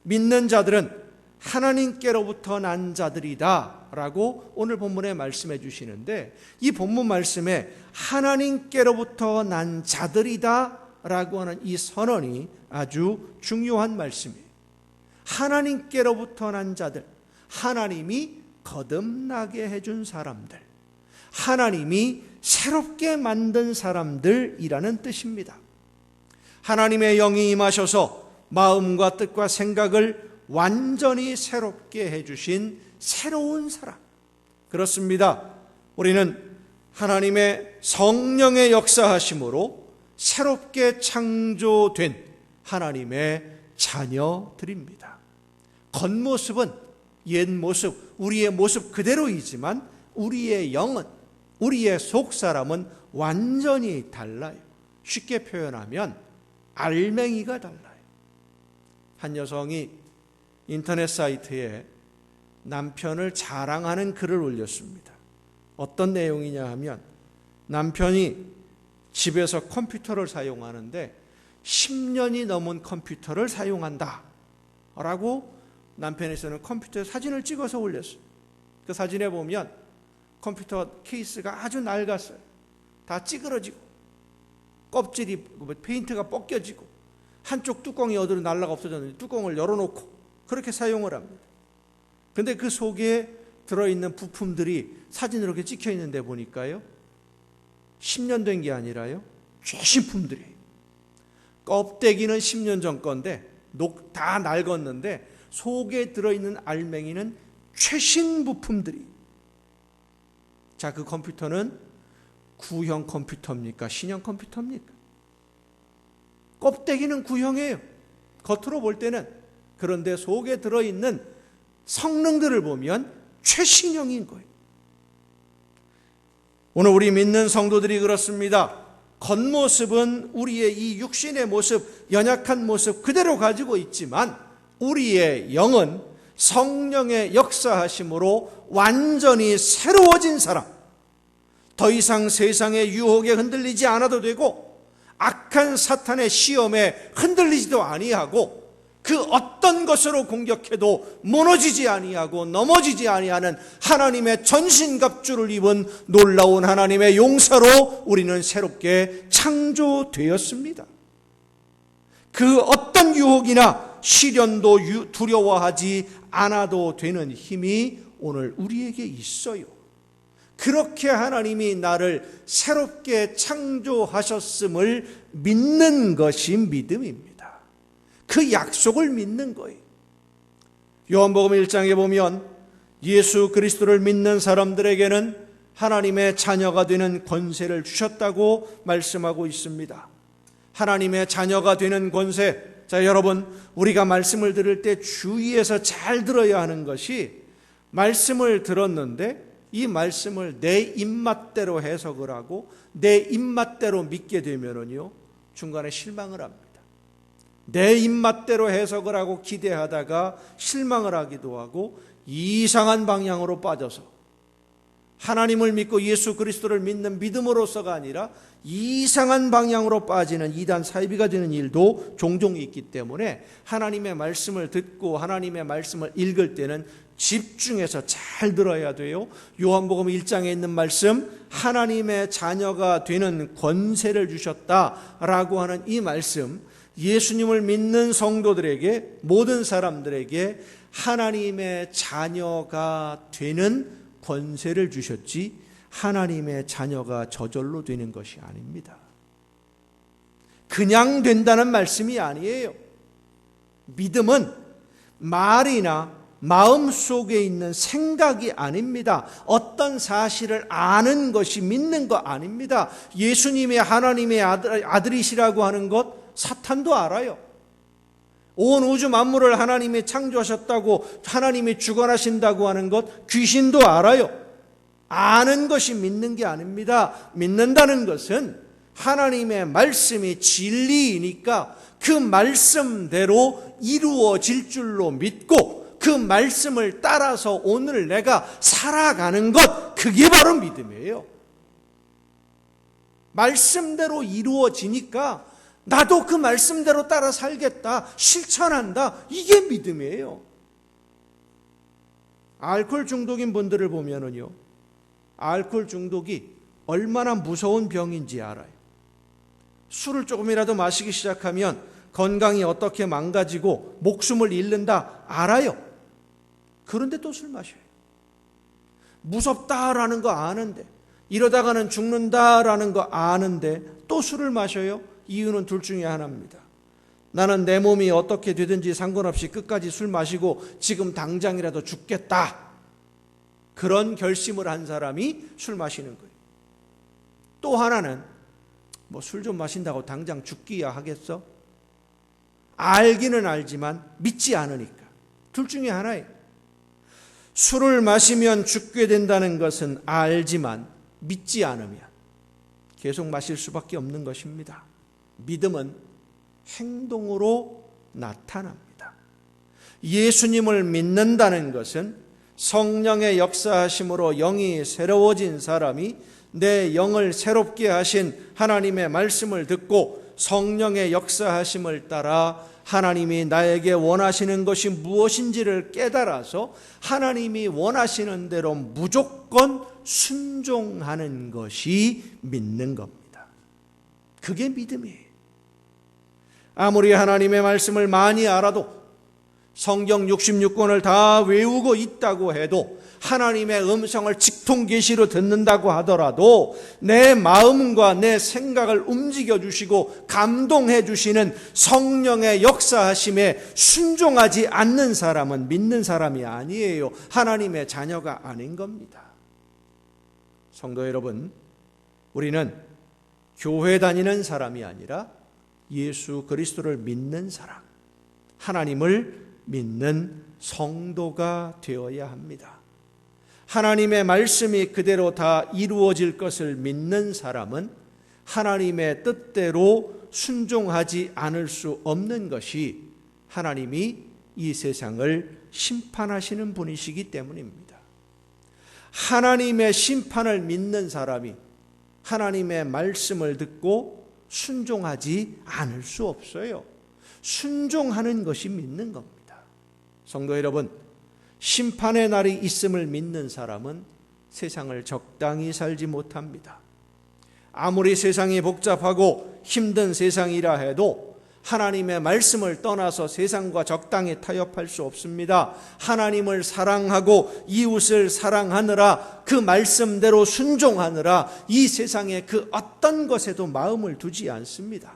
믿는 자들은 하나님께로부터 난 자들이다 라고 오늘 본문에 말씀해 주시는데, 이 본문 말씀에 하나님께로부터 난 자들이다 라고 하는 이 선언이 아주 중요한 말씀이에요. 하나님께로부터 난 자들, 하나님이 거듭나게 해준 사람들, 하나님이 새롭게 만든 사람들이라는 뜻입니다. 하나님의 영이 임하셔서 마음과 뜻과 생각을 완전히 새롭게 해주신 새로운 사람, 그렇습니다. 우리는 하나님의 성령의 역사하심으로 새롭게 창조된 하나님의 자녀들입니다. 겉모습은 옛 모습, 우리의 모습 그대로이지만 우리의 영은, 우리의 속사람은 완전히 달라요. 쉽게 표현하면 알맹이가 달라요. 한 여성이 인터넷 사이트에 남편을 자랑하는 글을 올렸습니다. 어떤 내용이냐 하면, 남편이 집에서 컴퓨터를 사용하는데 10년이 넘은 컴퓨터를 사용한다 라고 남편에서는 컴퓨터에 사진을 찍어서 올렸어요. 그 사진에 보면 컴퓨터 케이스가 아주 낡았어요. 다 찌그러지고 껍질이, 페인트가 벗겨지고 한쪽 뚜껑이 어디로 날라가 없어졌는데 뚜껑을 열어놓고 그렇게 사용을 합니다. 근데 그 속에 들어있는 부품들이 사진으로 이렇게 찍혀 있는데 보니까요, 10년 된 게 아니라요, 최신품들이. 껍데기는 10년 전 건데 다 낡았는데 속에 들어있는 알맹이는 최신 부품들이. 자, 그 컴퓨터는 구형 컴퓨터입니까? 신형 컴퓨터입니까? 껍데기는 구형이에요, 겉으로 볼 때는. 그런데 속에 들어있는 성능들을 보면 최신형인 거예요. 오늘 우리 믿는 성도들이 그렇습니다. 겉모습은 우리의 이 육신의 모습, 연약한 모습 그대로 가지고 있지만 우리의 영은 성령의 역사하심으로 완전히 새로워진 사람, 더 이상 세상의 유혹에 흔들리지 않아도 되고 악한 사탄의 시험에 흔들리지도 아니하고 그 어떤 것으로 공격해도 무너지지 아니하고 넘어지지 아니하는 하나님의 전신갑주를 입은 놀라운 하나님의 용사로 우리는 새롭게 창조되었습니다. 그 어떤 유혹이나 시련도 두려워하지 않아도 되는 힘이 오늘 우리에게 있어요. 그렇게 하나님이 나를 새롭게 창조하셨음을 믿는 것이 믿음입니다. 그 약속을 믿는 거예요. 요한복음 1장에 보면 예수 그리스도를 믿는 사람들에게는 하나님의 자녀가 되는 권세를 주셨다고 말씀하고 있습니다. 하나님의 자녀가 되는 권세. 자, 여러분, 우리가 말씀을 들을 때 주의해서 잘 들어야 하는 것이 말씀을 들었는데 이 말씀을 내 입맛대로 해석을 하고 내 입맛대로 믿게 되면은요, 중간에 실망을 합니다. 내 입맛대로 해석을 하고 기대하다가 실망을 하기도 하고 이상한 방향으로 빠져서 하나님을 믿고 예수 그리스도를 믿는 믿음으로서가 아니라 이상한 방향으로 빠지는 이단 사이비가 되는 일도 종종 있기 때문에 하나님의 말씀을 듣고 하나님의 말씀을 읽을 때는 집중해서 잘 들어야 돼요. 요한복음 1장에 있는 말씀, 하나님의 자녀가 되는 권세를 주셨다라고 하는 이 말씀, 예수님을 믿는 성도들에게, 모든 사람들에게 하나님의 자녀가 되는 권세를 주셨지 하나님의 자녀가 저절로 되는 것이 아닙니다. 그냥 된다는 말씀이 아니에요. 믿음은 말이나 마음속에 있는 생각이 아닙니다. 어떤 사실을 아는 것이 믿는 거 아닙니다. 예수님이 하나님의 아들이시라고 하는 것 사탄도 알아요. 온 우주 만물을 하나님이 창조하셨다고, 하나님이 주관하신다고 하는 것 귀신도 알아요. 아는 것이 믿는 게 아닙니다. 믿는다는 것은 하나님의 말씀이 진리이니까 그 말씀대로 이루어질 줄로 믿고 그 말씀을 따라서 오늘 내가 살아가는 것, 그게 바로 믿음이에요. 말씀대로 이루어지니까 나도 그 말씀대로 따라 살겠다, 실천한다, 이게 믿음이에요. 알코올 중독인 분들을 보면은요, 알코올 중독이 얼마나 무서운 병인지 알아요. 술을 조금이라도 마시기 시작하면 건강이 어떻게 망가지고 목숨을 잃는다 알아요. 그런데 또 술 마셔요. 무섭다라는 거 아는데, 이러다가는 죽는다라는 거 아는데 또 술을 마셔요. 이유는 둘 중에 하나입니다. 나는 내 몸이 어떻게 되든지 상관없이 끝까지 술 마시고 지금 당장이라도 죽겠다, 그런 결심을 한 사람이 술 마시는 거예요. 또 하나는 뭐 술 좀 마신다고 당장 죽기야 하겠어? 알기는 알지만 믿지 않으니까. 둘 중에 하나예요. 술을 마시면 죽게 된다는 것은 알지만 믿지 않으면 계속 마실 수밖에 없는 것입니다. 믿음은 행동으로 나타납니다. 예수님을 믿는다는 것은 성령의 역사하심으로 영이 새로워진 사람이 내 영을 새롭게 하신 하나님의 말씀을 듣고 성령의 역사하심을 따라 하나님이 나에게 원하시는 것이 무엇인지를 깨달아서 하나님이 원하시는 대로 무조건 순종하는 것이 믿는 겁니다. 그게 믿음이에요. 아무리 하나님의 말씀을 많이 알아도, 성경 66권을 다 외우고 있다고 해도, 하나님의 음성을 직통계시로 듣는다고 하더라도 내 마음과 내 생각을 움직여 주시고 감동해 주시는 성령의 역사하심에 순종하지 않는 사람은 믿는 사람이 아니에요. 하나님의 자녀가 아닌 겁니다. 성도 여러분, 우리는 교회 다니는 사람이 아니라 예수 그리스도를 믿는 사람, 하나님을 믿는 성도가 되어야 합니다. 하나님의 말씀이 그대로 다 이루어질 것을 믿는 사람은 하나님의 뜻대로 순종하지 않을 수 없는 것이 하나님이 이 세상을 심판하시는 분이시기 때문입니다. 하나님의 심판을 믿는 사람이 하나님의 말씀을 듣고 순종하지 않을 수 없어요. 순종하는 것이 믿는 겁니다. 성도 여러분, 심판의 날이 있음을 믿는 사람은 세상을 적당히 살지 못합니다. 아무리 세상이 복잡하고 힘든 세상이라 해도 하나님의 말씀을 떠나서 세상과 적당히 타협할 수 없습니다. 하나님을 사랑하고 이웃을 사랑하느라, 그 말씀대로 순종하느라 이 세상의 그 어떤 것에도 마음을 두지 않습니다.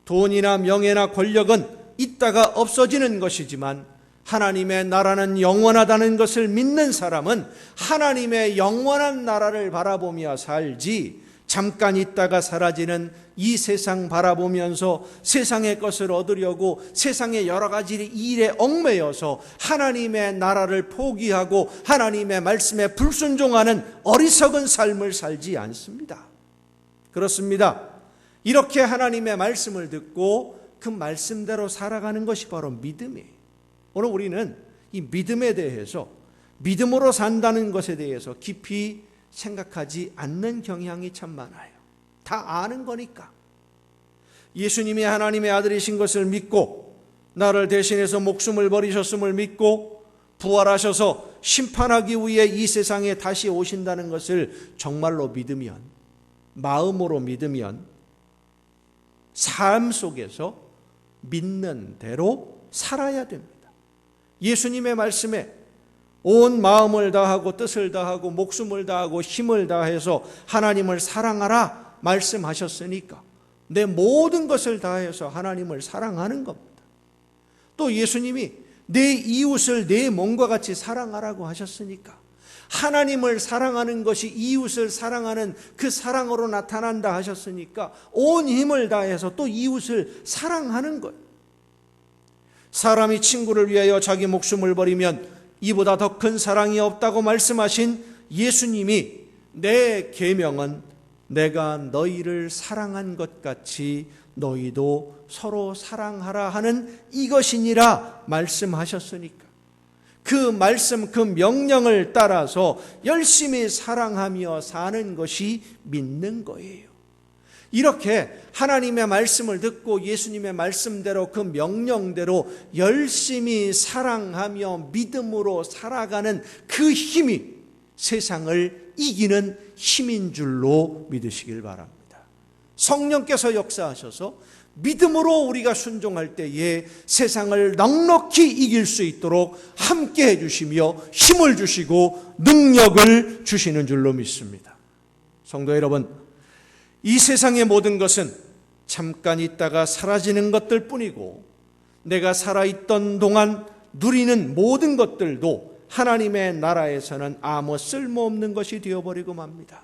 돈이나 명예나 권력은 있다가 없어지는 것이지만 하나님의 나라는 영원하다는 것을 믿는 사람은 하나님의 영원한 나라를 바라보며 살지, 잠깐 있다가 사라지는 이 세상 바라보면서 세상의 것을 얻으려고 세상의 여러 가지 일에 얽매여서 하나님의 나라를 포기하고 하나님의 말씀에 불순종하는 어리석은 삶을 살지 않습니다. 그렇습니다. 이렇게 하나님의 말씀을 듣고 그 말씀대로 살아가는 것이 바로 믿음이에요. 오늘 우리는 이 믿음에 대해서, 믿음으로 산다는 것에 대해서 깊이 생각하지 않는 경향이 참 많아요. 다 아는 거니까. 예수님이 하나님의 아들이신 것을 믿고 나를 대신해서 목숨을 버리셨음을 믿고 부활하셔서 심판하기 위해 이 세상에 다시 오신다는 것을 정말로 믿으면, 마음으로 믿으면 삶 속에서 믿는 대로 살아야 됩니다. 예수님의 말씀에 온 마음을 다하고 뜻을 다하고 목숨을 다하고 힘을 다해서 하나님을 사랑하라 말씀하셨으니까 내 모든 것을 다해서 하나님을 사랑하는 겁니다. 또 예수님이 내 이웃을 내 몸과 같이 사랑하라고 하셨으니까 하나님을 사랑하는 것이 이웃을 사랑하는 그 사랑으로 나타난다 하셨으니까 온 힘을 다해서 또 이웃을 사랑하는 것. 사람이 친구를 위하여 자기 목숨을 버리면 이보다 더 큰 사랑이 없다고 말씀하신 예수님이 내 계명은 내가 너희를 사랑한 것 같이 너희도 서로 사랑하라 하는 이것이니라 말씀하셨으니까 그 말씀, 그 명령을 따라서 열심히 사랑하며 사는 것이 믿는 거예요. 이렇게 하나님의 말씀을 듣고 예수님의 말씀대로 그 명령대로 열심히 사랑하며 믿음으로 살아가는 그 힘이 세상을 이기는 힘인 줄로 믿으시길 바랍니다. 성령께서 역사하셔서 믿음으로 우리가 순종할 때에 세상을 넉넉히 이길 수 있도록 함께 해주시며 힘을 주시고 능력을 주시는 줄로 믿습니다. 성도 여러분, 이 세상의 모든 것은 잠깐 있다가 사라지는 것들 뿐이고 내가 살아있던 동안 누리는 모든 것들도 하나님의 나라에서는 아무 쓸모없는 것이 되어버리고 맙니다.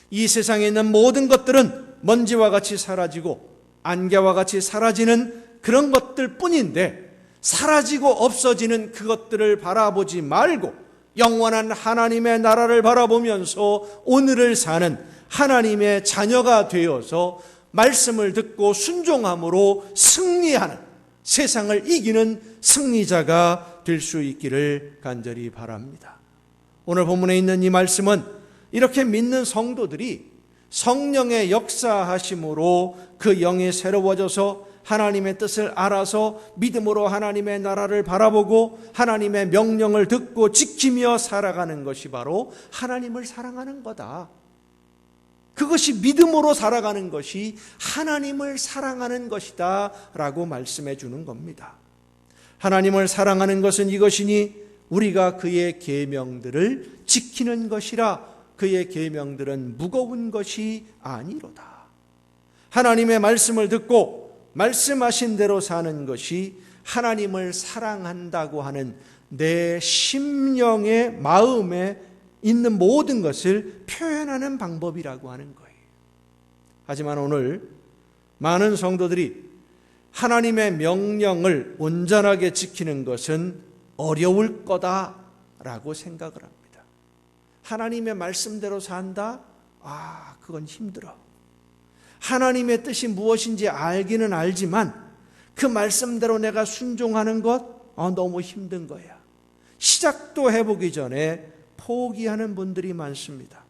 이 세상에 있는 모든 것들은 먼지와 같이 사라지고 안개와 같이 사라지는 그런 것들 뿐인데 사라지고 없어지는 그것들을 바라보지 말고 영원한 하나님의 나라를 바라보면서 오늘을 사는 하나님의 자녀가 되어서 말씀을 듣고 순종함으로 승리하는, 세상을 이기는 승리자가 될 수 있기를 간절히 바랍니다. 오늘 본문에 있는 이 말씀은 이렇게 믿는 성도들이 성령의 역사하심으로 그 영이 새로워져서 하나님의 뜻을 알아서 믿음으로 하나님의 나라를 바라보고 하나님의 명령을 듣고 지키며 살아가는 것이 바로 하나님을 사랑하는 거다. 그것이 믿음으로 살아가는 것이 하나님을 사랑하는 것이다 라고 말씀해 주는 겁니다. 하나님을 사랑하는 것은 이것이니 우리가 그의 계명들을 지키는 것이라. 그의 계명들은 무거운 것이 아니로다. 하나님의 말씀을 듣고 말씀하신 대로 사는 것이 하나님을 사랑한다고 하는 내 심령의 마음에 있는 모든 것을 표현하는 방법이라고 하는 거예요. 하지만 오늘 많은 성도들이 하나님의 명령을 온전하게 지키는 것은 어려울 거다라고 생각을 합니다. 하나님의 말씀대로 산다? 그건 힘들어. 하나님의 뜻이 무엇인지 알기는 알지만 그 말씀대로 내가 순종하는 것? 너무 힘든 거야. 시작도 해보기 전에 포기하는 분들이 많습니다.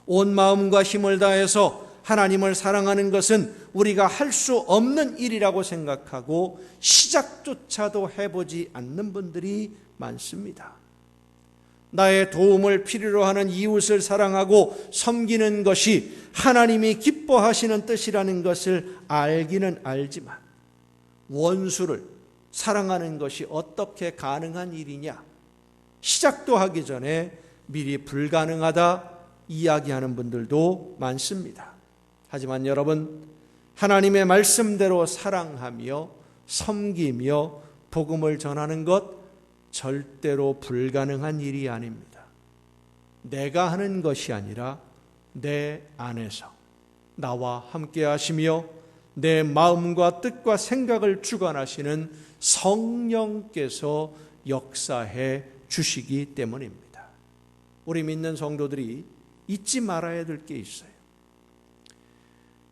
온 마음과 힘을 다해서 하나님을 사랑하는 것은 우리가 할 수 없는 일이라고 생각하고 시작조차도 해보지 않는 분들이 많습니다. 나의 도움을 필요로 하는 이웃을 사랑하고 섬기는 것이 하나님이 기뻐하시는 뜻이라는 것을 알기는 알지만 원수를 사랑하는 것이 어떻게 가능한 일이냐? 시작도 하기 전에 미리 불가능하다 이야기하는 분들도 많습니다. 하지만 여러분, 하나님의 말씀대로 사랑하며 섬기며 복음을 전하는 것 절대로 불가능한 일이 아닙니다. 내가 하는 것이 아니라 내 안에서 나와 함께 하시며 내 마음과 뜻과 생각을 주관하시는 성령께서 역사해 주시기 때문입니다. 우리 믿는 성도들이 잊지 말아야 될 게 있어요.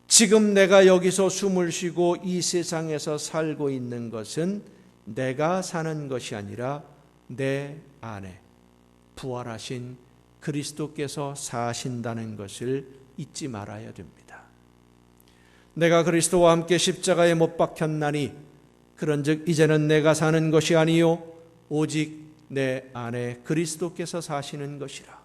지금 내가 여기서 숨을 쉬고 이 세상에서 살고 있는 것은 내가 사는 것이 아니라 내 안에 부활하신 그리스도께서 사신다는 것을 잊지 말아야 됩니다. 내가 그리스도와 함께 십자가에 못 박혔나니 그런즉 이제는 내가 사는 것이 아니요 오직 내 안에 그리스도께서 사시는 것이라.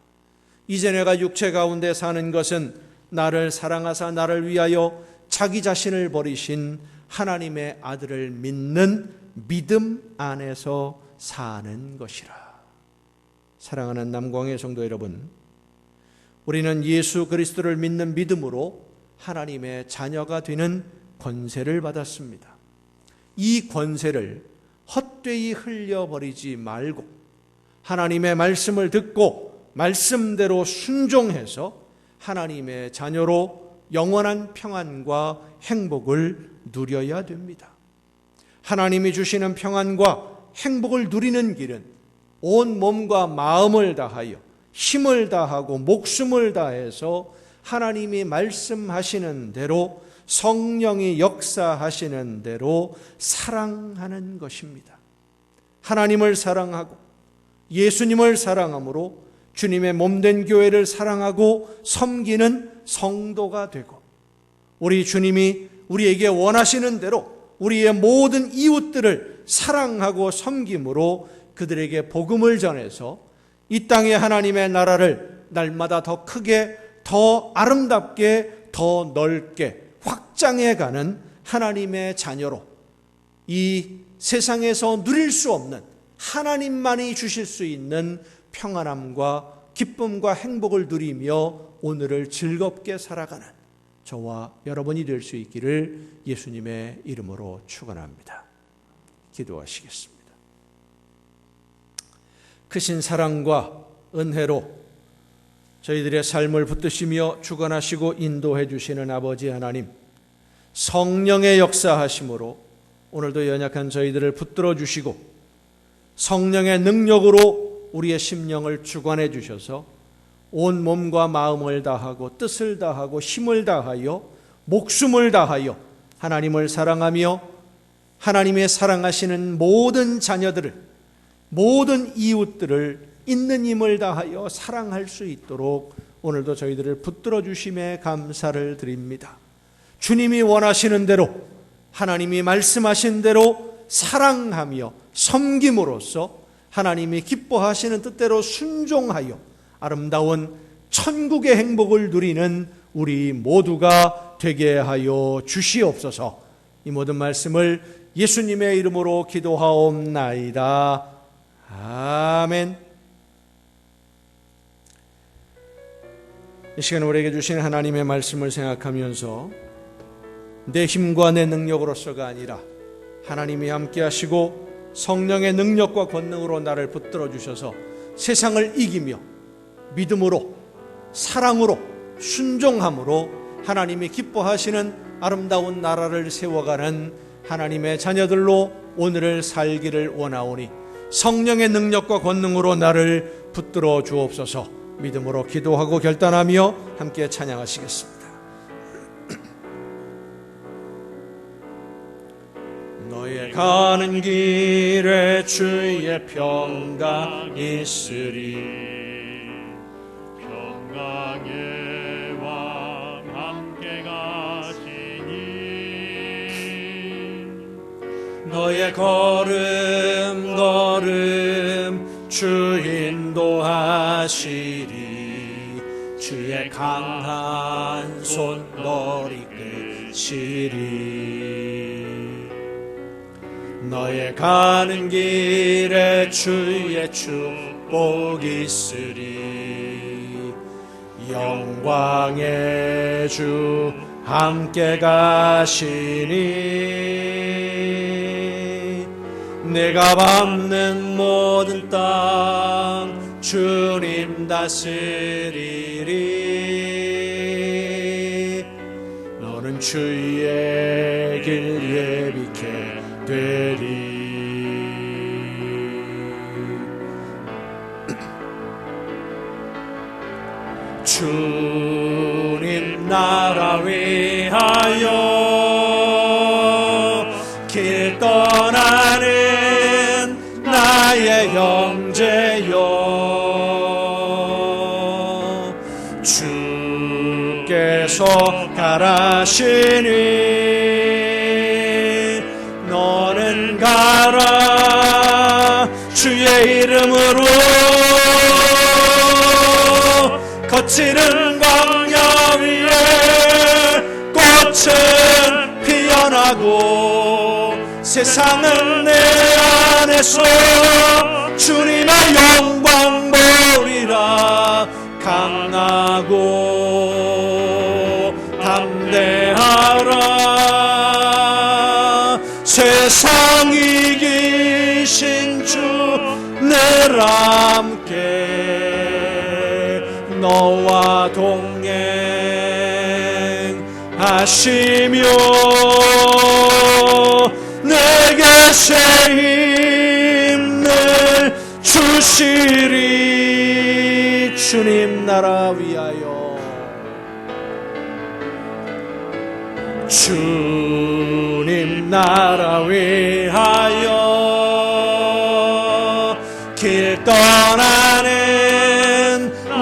이제 내가 육체 가운데 사는 것은 나를 사랑하사 나를 위하여 자기 자신을 버리신 하나님의 아들을 믿는 믿음 안에서 사는 것이라. 사랑하는 남광의 성도 여러분, 우리는 예수 그리스도를 믿는 믿음으로 하나님의 자녀가 되는 권세를 받았습니다. 이 권세를 헛되이 흘려버리지 말고 하나님의 말씀을 듣고 말씀대로 순종해서 하나님의 자녀로 영원한 평안과 행복을 누려야 됩니다. 하나님이 주시는 평안과 행복을 누리는 길은 온 몸과 마음을 다하여 힘을 다하고 목숨을 다해서 하나님이 말씀하시는 대로 성령이 역사하시는 대로 사랑하는 것입니다. 하나님을 사랑하고 예수님을 사랑함으로 주님의 몸된 교회를 사랑하고 섬기는 성도가 되고 우리 주님이 우리에게 원하시는 대로 우리의 모든 이웃들을 사랑하고 섬김으로 그들에게 복음을 전해서 이 땅에 하나님의 나라를 날마다 더 크게, 더 아름답게, 더 넓게 확장해가는 하나님의 자녀로 이 세상에서 누릴 수 없는 하나님만이 주실 수 있는 평안함과 기쁨과 행복을 누리며 오늘을 즐겁게 살아가는 저와 여러분이 될 수 있기를 예수님의 이름으로 축원합니다. 기도하시겠습니다. 크신 사랑과 은혜로 저희들의 삶을 붙드시며 주관하시고 인도해 주시는 아버지 하나님, 성령의 역사하심으로 오늘도 연약한 저희들을 붙들어 주시고 성령의 능력으로 우리의 심령을 주관해 주셔서 온 몸과 마음을 다하고 뜻을 다하고 힘을 다하여 목숨을 다하여 하나님을 사랑하며 하나님의 사랑하시는 모든 자녀들을, 모든 이웃들을 있는 힘을 다하여 사랑할 수 있도록 오늘도 저희들을 붙들어 주심에 감사를 드립니다. 주님이 원하시는 대로 하나님이 말씀하신 대로 사랑하며 섬김으로써 하나님이 기뻐하시는 뜻대로 순종하여 아름다운 천국의 행복을 누리는 우리 모두가 되게 하여 주시옵소서. 이 모든 말씀을 예수님의 이름으로 기도하옵나이다. 아멘. 이 시간 우리에게 주신 하나님의 말씀을 생각하면서 내 힘과 내 능력으로서가 아니라 하나님이 함께 하시고 성령의 능력과 권능으로 나를 붙들어 주셔서 세상을 이기며 믿음으로 사랑으로 순종함으로 하나님이 기뻐하시는 아름다운 나라를 세워가는 하나님의 자녀들로 오늘을 살기를 원하오니 성령의 능력과 권능으로 나를 붙들어 주옵소서. 믿음으로 기도하고 결단하며 함께 찬양하시겠습니다. 너의 가는 길에 주의 평강 있으리. 평강의 왕 함께 가시니 너의 걸음 걸음 주 인도하시리. 주의 강한 손 너리 끄시리. 너의 가는 길에 주의 축복 있으리. 영광의 주 함께 가시니. 내가 밟는 모든 땅 주님 다스리리. 주의 길 예비케 되리. 주님 나라 위하여 길 떠나는 나의 형제여, 주께서 가라시니 너는 가라. 주의 이름으로 거칠은 광야 위에 꽃은 피어나고 세상은 내 안에서 주님의 영광 보리라. 강하고 담대하라. 세상 이기신 주 늘 함께 너와 동행하시며 내게 새 힘을 주시리. 주님 나라 위하여, 주님 나라 위하여 길 떠나는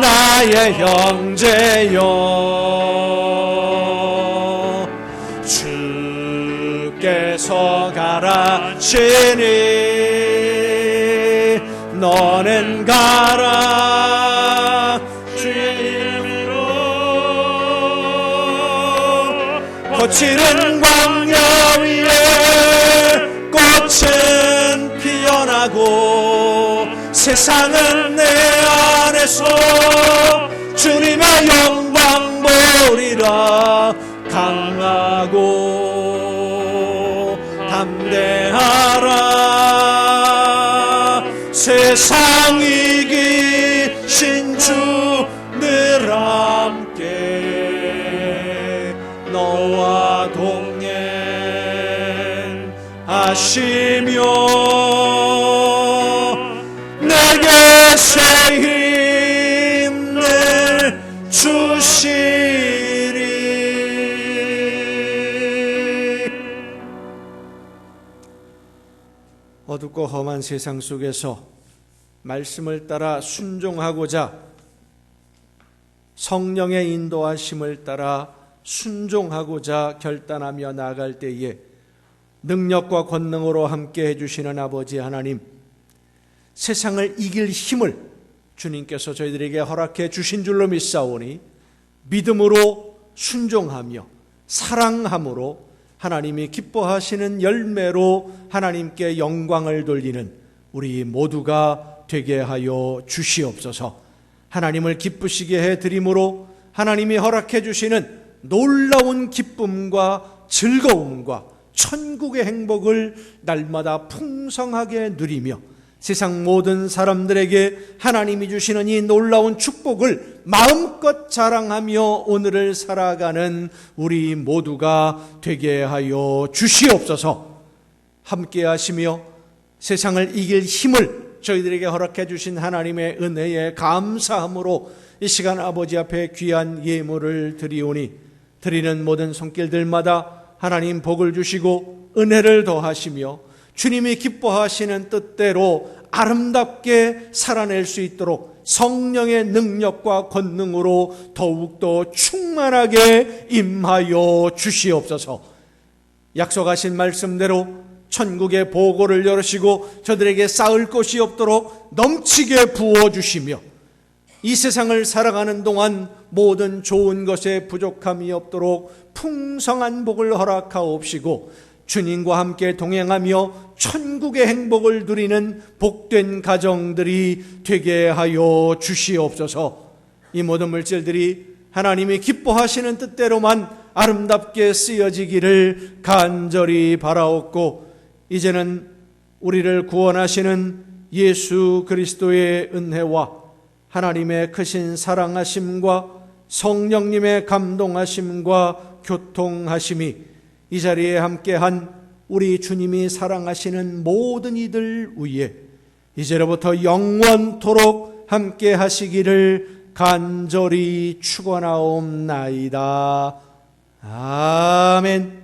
나의 형제여, 주께서 가라시니 너는 가라. 주의 이름으로 거칠은 광야 위에 꽃은 피어나고 세상은 내 안에서 주님의 영광 보리라. 강하고 담대하라. 세상 이기신 주 늘 함께 너와 동행하시며 내게 새 힘을 주시리. 어둡고 험한 세상 속에서 말씀을 따라 순종하고자, 성령의 인도하심을 따라 순종하고자 결단하며 나아갈 때에 능력과 권능으로 함께 해주시는 아버지 하나님, 세상을 이길 힘을 주님께서 저희들에게 허락해 주신 줄로 믿사오니 믿음으로 순종하며 사랑함으로 하나님이 기뻐하시는 열매로 하나님께 영광을 돌리는 우리 모두가 되게 하여 주시옵소서. 하나님을 기쁘시게 해드림으로 하나님이 허락해 주시는 놀라운 기쁨과 즐거움과 천국의 행복을 날마다 풍성하게 누리며 세상 모든 사람들에게 하나님이 주시는 이 놀라운 축복을 마음껏 자랑하며 오늘을 살아가는 우리 모두가 되게 하여 주시옵소서. 함께 하시며 세상을 이길 힘을 저희들에게 허락해 주신 하나님의 은혜에 감사함으로 이 시간 아버지 앞에 귀한 예물을 드리오니 드리는 모든 손길들마다 하나님 복을 주시고 은혜를 더하시며 주님이 기뻐하시는 뜻대로 아름답게 살아낼 수 있도록 성령의 능력과 권능으로 더욱더 충만하게 임하여 주시옵소서. 약속하신 말씀대로 천국의 보고를 열으시고 저들에게 쌓을 것이 없도록 넘치게 부어주시며 이 세상을 살아가는 동안 모든 좋은 것에 부족함이 없도록 풍성한 복을 허락하옵시고 주님과 함께 동행하며 천국의 행복을 누리는 복된 가정들이 되게 하여 주시옵소서. 이 모든 물질들이 하나님이 기뻐하시는 뜻대로만 아름답게 쓰여지기를 간절히 바라옵고 이제는 우리를 구원하시는 예수 그리스도의 은혜와 하나님의 크신 사랑하심과 성령님의 감동하심과 교통하심이 이 자리에 함께한 우리 주님이 사랑하시는 모든 이들 위에 이제로부터 영원토록 함께 하시기를 간절히 축원하옵나이다. 아멘.